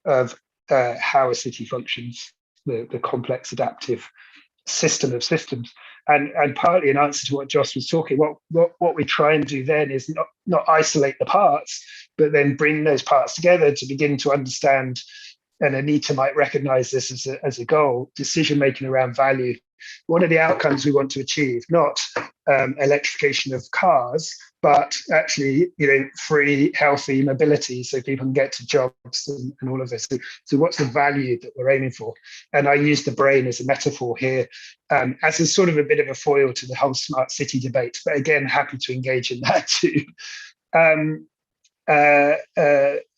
of how a city functions, the complex adaptive system of systems. And partly in answer to what Joss was talking, what we try and do then is not isolate the parts, but then bring those parts together to begin to understand, and Anita might recognize this as a goal, decision making around value. What are the outcomes we want to achieve? Not electrification of cars, but actually, free, healthy mobility so people can get to jobs and all of this. So what's the value that we're aiming for? And I use the brain as a metaphor here, as a sort of a bit of a foil to the whole smart city debate. But again, happy to engage in that too.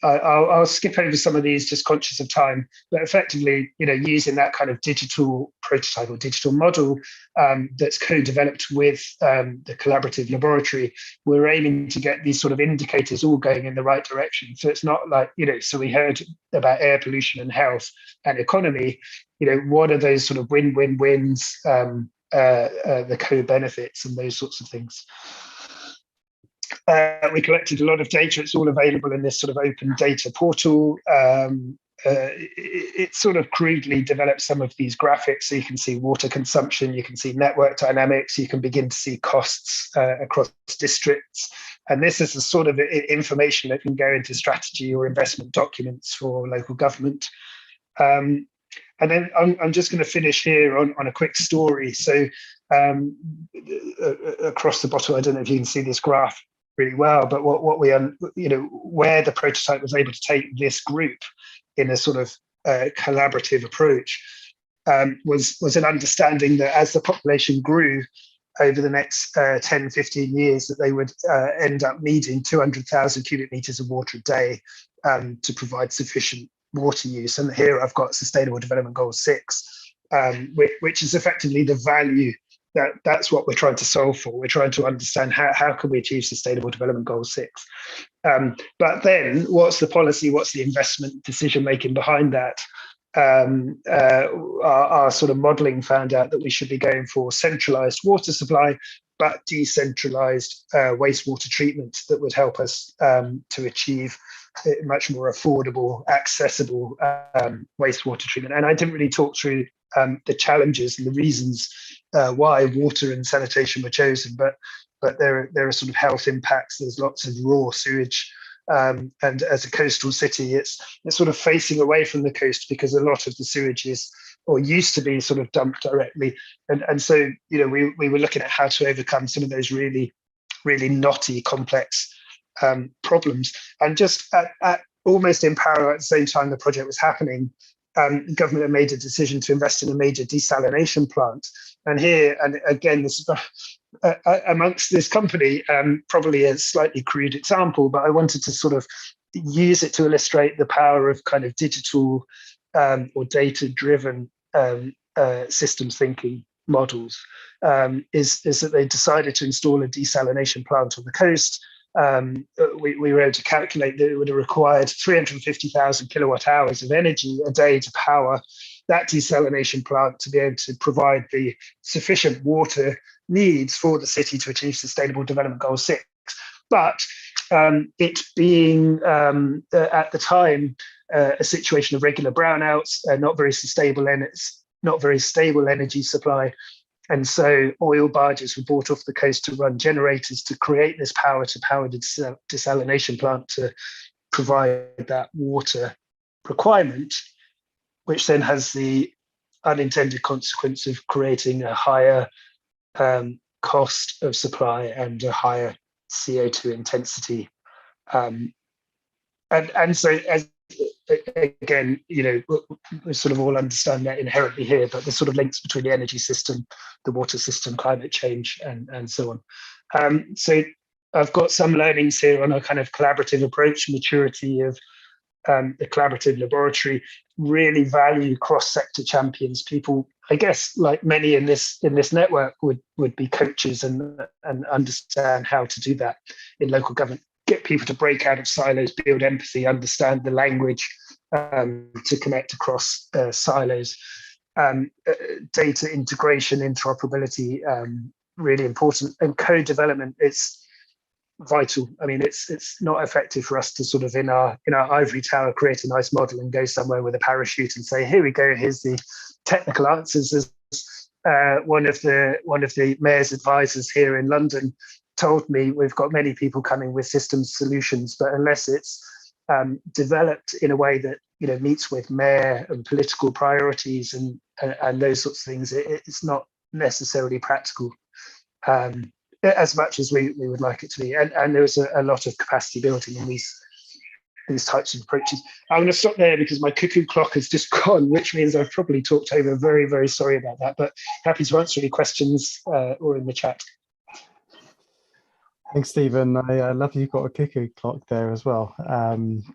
I'll skip over some of these, just conscious of time, but effectively, using that kind of digital prototype or digital model that's co-developed with the collaborative laboratory, we're aiming to get these sort of indicators all going in the right direction. So it's not like, so we heard about air pollution and health and economy, what are those sort of win-win-wins, the co-benefits and those sorts of things. We collected a lot of data. It's all available in this sort of open data portal. It sort of crudely developed some of these graphics. So you can see water consumption, you can see network dynamics, you can begin to see costs across districts. And this is the sort of information that can go into strategy or investment documents for local government. And then I'm just going to finish here on a quick story. So across the bottom, I don't know if you can see this graph really well, but what we where the prototype was able to take this group in a sort of collaborative approach was an understanding that as the population grew, over the next 10, 15 years that they would end up needing 200,000 cubic meters of water a day to provide sufficient water use. And here I've got Sustainable Development Goal 6, which is effectively the value that's what we're trying to solve for. We're trying to understand how can we achieve Sustainable Development Goal 6. But then what's the policy, what's the investment decision making behind that? Our sort of modelling found out that we should be going for centralised water supply, but decentralised wastewater treatment that would help us to achieve much more affordable, accessible wastewater treatment. And I didn't really talk through the challenges and the reasons why water and sanitation were chosen, but there are sort of health impacts. There's lots of raw sewage. And as a coastal city, it's sort of facing away from the coast because a lot of the sewage is, or used to be, sort of dumped directly. And so, you know, we were looking at how to overcome some of those really, really knotty, complex problems. And just at almost in parallel at the same time the project was happening, the government had made a decision to invest in a major desalination plant. And here, and again, this amongst this company, probably a slightly crude example, but I wanted to sort of use it to illustrate the power of kind of digital or data-driven systems thinking models, is that they decided to install a desalination plant on the coast. We were able to calculate that it would have required 350,000 kilowatt hours of energy a day to power that desalination plant to be able to provide the sufficient water needs for the city to achieve Sustainable Development Goal 6. But it being at the time a situation of regular brownouts, not very stable energy supply. And so oil barges were brought off the coast to run generators to create this power to power the desalination plant to provide that water requirement, which then has the unintended consequence of creating a higher cost of supply and a higher CO2 intensity. And so, as again, you know, we sort of all understand that inherently here, but the sort of links between the energy system, the water system, climate change, and so on. So I've got some learnings here on a kind of collaborative approach, maturity of the collaborative laboratory, really value cross-sector champions. People, I guess, like many in this network, would be coaches and understand how to do that in local government. Get people to break out of silos, build empathy, understand the language to connect across silos. Data integration, interoperability, really important. And co-development, it's vital. I mean, it's not effective for us to sort of in our ivory tower create a nice model and go somewhere with a parachute and say, here we go, here's the technical answers. As one of the mayor's advisors here in London told me, we've got many people coming with systems solutions, but unless it's developed in a way that, you know, meets with mayor and political priorities and those sorts of things, it's not necessarily practical as much as we would like it to be. And there was a lot of capacity building in these types of approaches. I'm going to stop there because my cuckoo clock has just gone, which means I've probably talked over. Very, very sorry about that, but happy to answer any questions or in the chat. Thanks, Stephen. I love you've got a cuckoo clock there as well.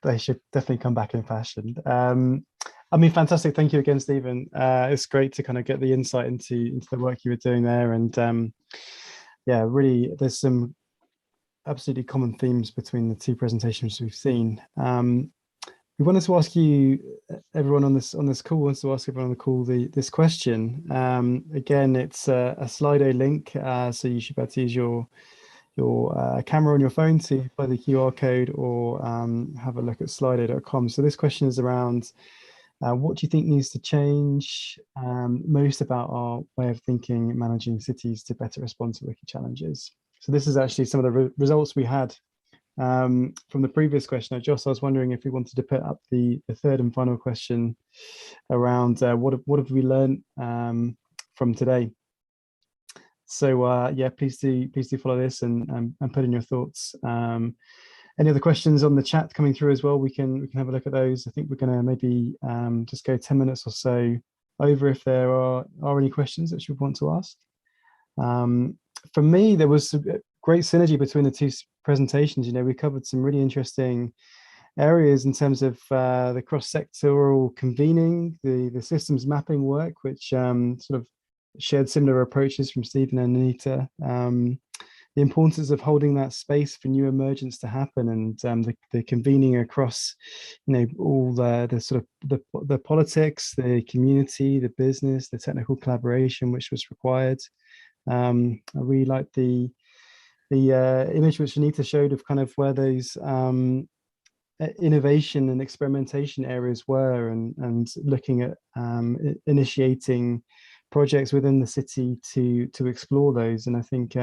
They should definitely come back in fashion. I mean, fantastic. Thank you again, Stephen. It's great to kind of get the insight into the work you were doing there. And yeah, really, there's some absolutely common themes between the two presentations we've seen. We wanted to ask you, everyone on this call wants to ask everyone on the call this question. Again, it's a Slido link, so you should be able to use your camera on your phone to follow the QR code or have a look at slido.com. So this question is around what do you think needs to change most about our way of thinking and managing cities to better respond to wicked challenges? So this is actually some of the results we had from the previous question. Joss, I was wondering if we wanted to put up the third and final question around what have we learned from today? So yeah, please do follow this and put in your thoughts. Any other questions on the chat coming through as well? We can have a look at those. I think we're going to maybe just go 10 minutes or so over if there are any questions that you want to ask. for me, there was a great synergy between the two presentations. We covered some really interesting areas in terms of the cross-sectoral convening, the systems mapping work, which sort of shared similar approaches from Stephen and Anita, the importance of holding that space for new emergence to happen, and the convening across, all the sort of the politics, the community, the business, the technical collaboration which was required. I really liked the image which Anita showed of kind of where those innovation and experimentation areas were, and looking at initiating projects within the city to explore those. And I think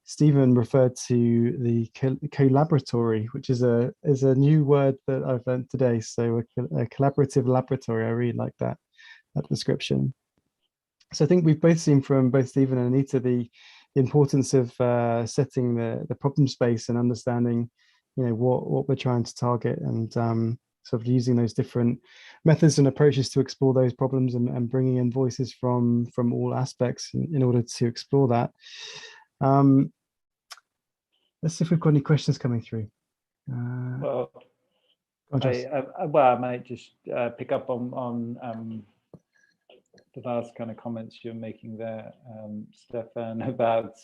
Stephen referred to the collaboratory, which is a new word that I've learned today. So a collaborative laboratory. I really like that description. So I think we've both seen from both Stephen and Anita the importance of setting the problem space and understanding, what we're trying to target, and sort of using those different methods and approaches to explore those problems, and bringing in voices from all aspects in order to explore that. Let's see if we've got any questions coming through. Well, I might just pick up on the last kind of comments you're making there, Stefan, about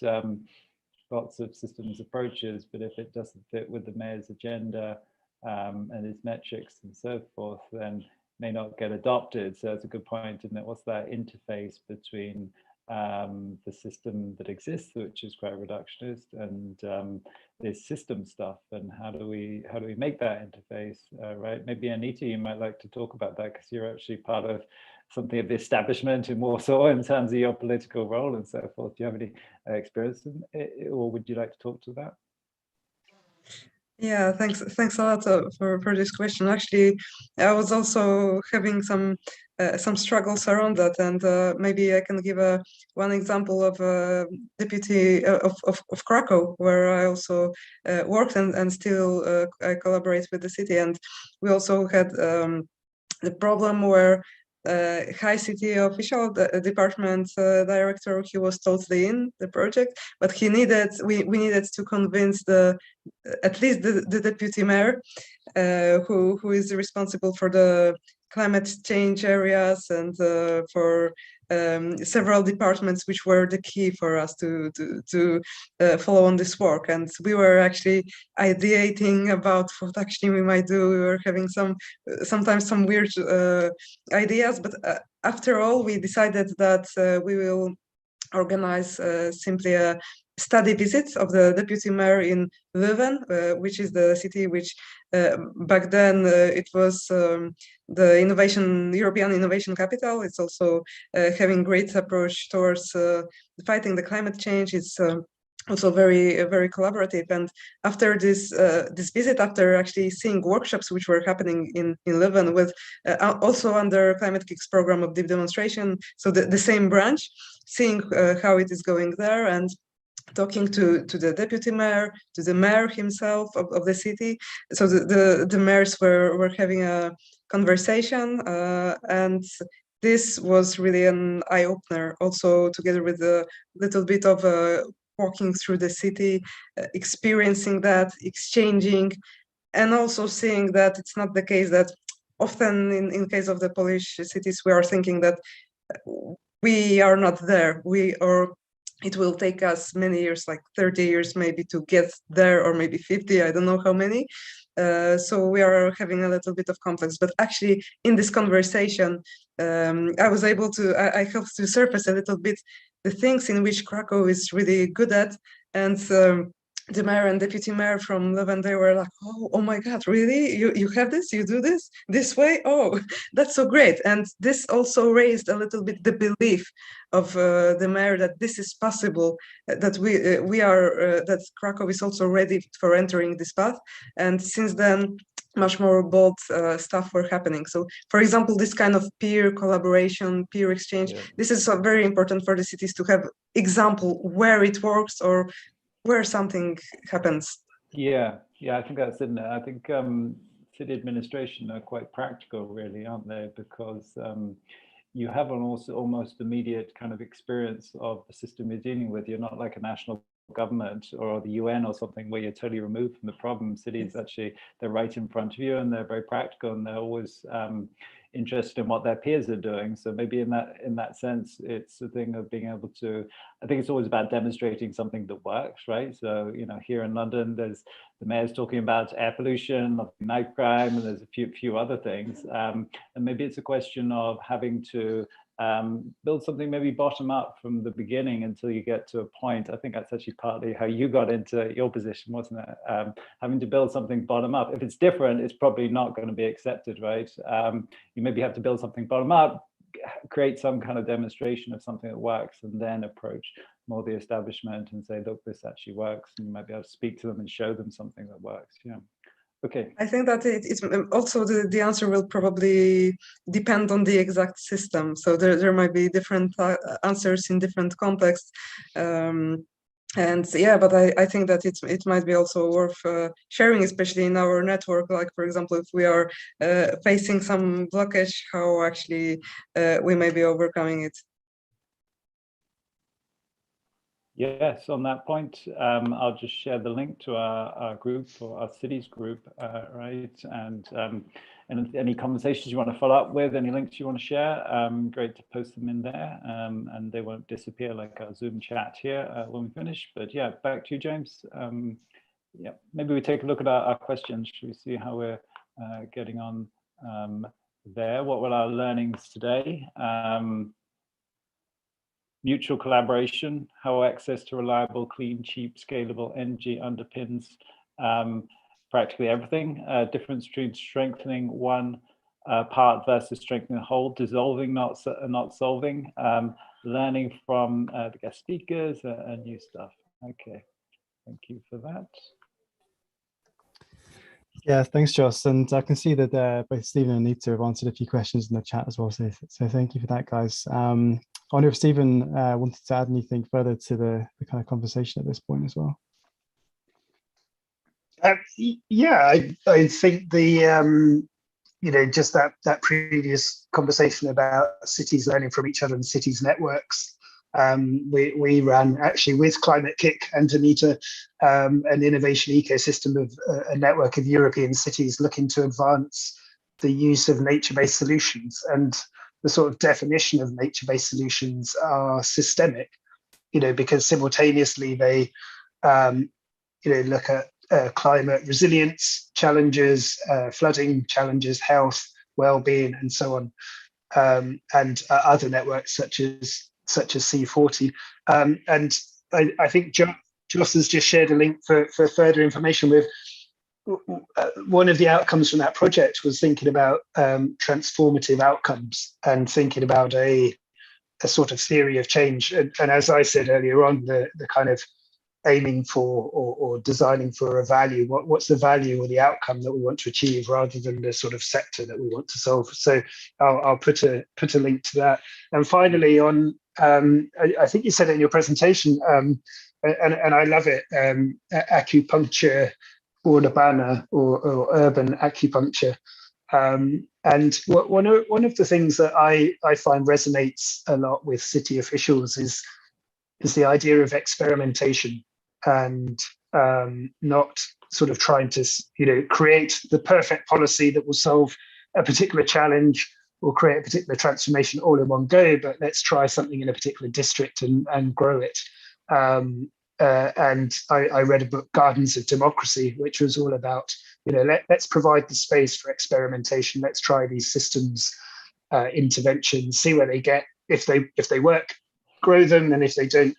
lots of systems approaches, but if it doesn't fit with the mayor's agenda and his metrics and so forth, then may not get adopted. So that's a good point, isn't it? What's that interface between the system that exists, which is quite reductionist, and this system stuff, and how do we make that interface, right? Maybe Anita, you might like to talk about that, because you're actually part of something of the establishment in Warsaw in terms of your political role and so forth. Do you have any experience in it, or would you like to talk to that? Yeah, thanks a lot for this question. Actually, I was also having some struggles around that, and maybe I can give one example of deputy of Krakow, where I also worked, and still I collaborate with the city. And we also had the problem where high city official, the department director, he was totally in the project, but we needed to convince at least the deputy mayor, who is responsible for the climate change areas, and for several departments which were the key for us to follow on this work. And we were actually ideating about what actually we might do. We were having sometimes some weird ideas, but after all, we decided that we will organize simply a study visit of the deputy mayor in Leuven, which is the city which back then it was the European innovation capital. It's also having great approach towards fighting the climate change. It's also very collaborative. And after this visit, after actually seeing workshops which were happening in Leuven, with also under Climate Kicks program of deep demonstration, so the same branch, seeing how it is going there, and talking to the deputy mayor, to the mayor himself of the city. So the mayors were having a conversation, and this was really an eye-opener, also together with a little bit of walking through the city, experiencing that, exchanging, and also seeing that it's not the case that often in case of the Polish cities, we are thinking that we are not there, or it will take us many years, like 30 years maybe, to get there, or maybe 50, I don't know how many. So we are having a little bit of complex, but actually in this conversation, I was able to, I helped to surface a little bit the things in which Krakow is really good at. And the mayor and deputy mayor from Leuven, they were like, oh my God, really? You have this? You do this way? Oh, that's so great. And this also raised a little bit the belief of the mayor that this is possible, that we are, that Krakow is also ready for entering this path. And since then, much more bold stuff were happening. So, for example, this kind of peer collaboration, peer exchange, this is very important for the cities to have example where it works, or where something happens. Yeah, I think that's in there. I think city administration are quite practical, really, aren't they? Because you have an also almost immediate kind of experience of the system you're dealing with. You're not like a national government or the UN or something where you're totally removed from the problem. Cities actually, they're right in front of you, and they're very practical, and they're always interested in what their peers are doing. So maybe in that sense, it's a thing of being able to, I think it's always about demonstrating something that works, right? So, you know, here in London, there's the mayor's talking about air pollution, night crime, and there's a few other things. And maybe it's a question of having to build something maybe bottom up from the beginning until you get to a point. I think that's actually partly how you got into your position, wasn't it? Having to build something bottom up. If it's different, it's probably not going to be accepted, right? You maybe have to build something bottom up, create some kind of demonstration of something that works, and then approach more the establishment and say, look, this actually works. And you might be able to speak to them and show them something that works. Yeah. Okay. I think that it's also the answer will probably depend on the exact system. So there might be different answers in different contexts. And yeah, but I think that it might be also worth sharing, especially in our network. Like, for example, if we are facing some blockage, how actually we may be overcoming it. Yes, on that point, I'll just share the link to our group, or our cities group, right? And any conversations you want to follow up with, any links you want to share, great to post them in there, and they won't disappear like our Zoom chat here when we finish. But yeah, back to you, James. Yeah, maybe we take a look at our questions. Should we see how we're getting on there? What were our learnings today? Mutual collaboration, how access to reliable, clean, cheap, scalable energy underpins practically everything. Difference between strengthening one part versus strengthening the whole, dissolving, not solving, learning from the guest speakers and new stuff. Okay, thank you for that. Yeah, thanks, Joss. And I can see that both Stephen and Anita have answered a few questions in the chat as well. So thank you for that, guys. I wonder if Stephen wanted to add anything further to the kind of conversation at this point as well. Yeah, I think the you know, just that previous conversation about cities learning from each other and cities networks. We ran actually with Climate Kick and Anita an innovation ecosystem of a network of European cities looking to advance the use of nature-based solutions. And the sort of definition of nature-based solutions are systemic, you know, because simultaneously they you know, look at climate resilience challenges, flooding challenges, health, well-being, and so on, and other networks such as C40. And I think Joss has just shared a link for further information with one of the outcomes from that project was thinking about transformative outcomes and thinking about a sort of theory of change. And as I said earlier on, the kind of aiming for or designing for a value. What's the value or the outcome that we want to achieve rather than the sort of sector that we want to solve? So I'll put a link to that. And finally, on I think you said it in your presentation, and I love it, acupuncture urbana or urban acupuncture. And one of the things that I find resonates a lot with city officials is the idea of experimentation and not sort of trying to, you know, create the perfect policy that will solve a particular challenge or create a particular transformation all in one go, but let's try something in a particular district and grow it. And I read a book, Gardens of Democracy, which was all about, you know, let's provide the space for experimentation. Let's try these systems, interventions, see where they get. If they work, grow them, and if they don't,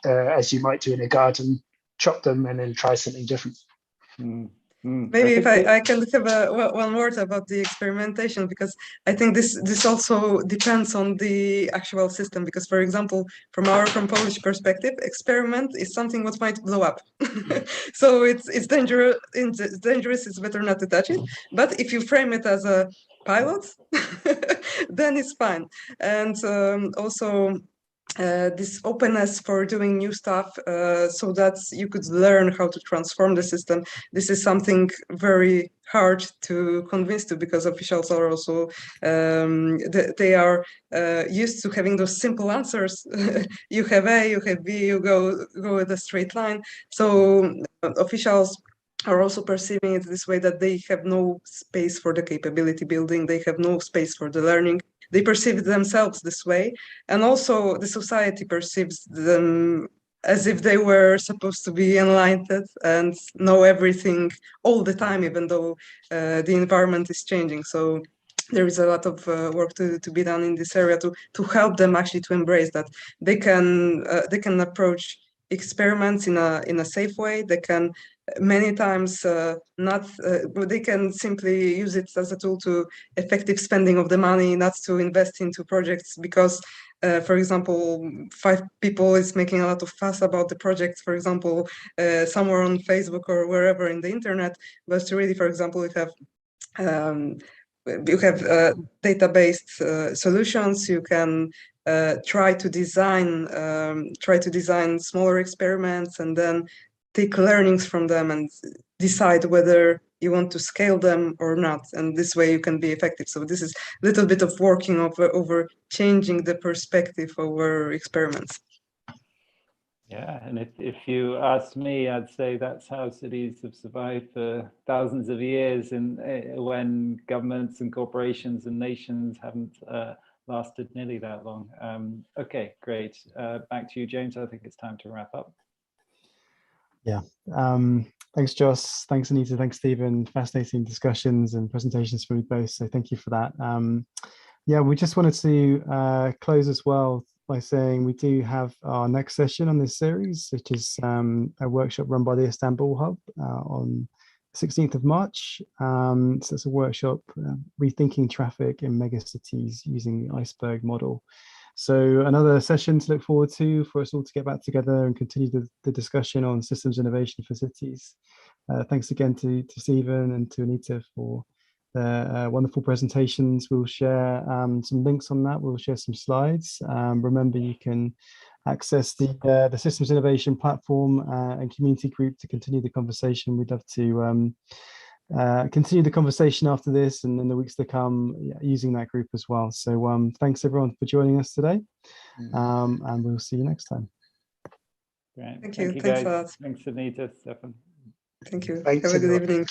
as you might do in a garden, chop them and then try something different. Maybe if I can have one word about the experimentation, because I think this also depends on the actual system. Because, for example, from Polish perspective, experiment is something what might blow up. So it's dangerous. It's dangerous. It's better not to touch it. But if you frame it as a pilot, then it's fine. And also, this openness for doing new stuff, so that you could learn how to transform the system. This is something very hard to convince to, because officials are also they are used to having those simple answers. You have A, you have B, you go with a straight line. So officials are also perceiving it this way, that they have no space for the capability building, they have no space for the learning. They perceive themselves this way, and also the society perceives them as if they were supposed to be enlightened and know everything all the time, even though the environment is changing. So there is a lot of work to be done in this area to help them actually to embrace that they can approach experiments in a safe way. They can many times they can simply use it as a tool to effective spending of the money, not to invest into projects because for example, 5 people is making a lot of fuss about the project, for example, somewhere on Facebook or wherever in the internet. But really, for example, you have data-based solutions. You can try to design smaller experiments and then take learnings from them and decide whether you want to scale them or not. And this way you can be effective. So this is a little bit of working over changing the perspective over experiments. Yeah, and if you ask me, I'd say that's how cities have survived for thousands of years, and when governments and corporations and nations haven't lasted nearly that long. Okay, great. Back to you, James. I think it's time to wrap up. Yeah. Thanks, Joss. Thanks, Anita. Thanks, Stephen. Fascinating discussions and presentations from you both. So thank you for that. Yeah, we just wanted to close as well by saying we do have our next session on this series, which is a workshop run by the Istanbul Hub on 16th of March. So it's a workshop, rethinking traffic in megacities using the iceberg model. So another session to look forward to for us all to get back together and continue the discussion on systems innovation for cities. Thanks again to Stephen and to Anita for the wonderful presentations. We'll share some links on that. We'll share some slides. Remember, you can access the Systems Innovation platform and community group to continue the conversation. We'd love to continue the conversation after this and in the weeks to come using that group as well. So thanks everyone for joining us today, and we'll see you next time. Great. Thank you guys. a lot. Thanks, Anita, Stefan. Thank you. Thanks Have a good evening.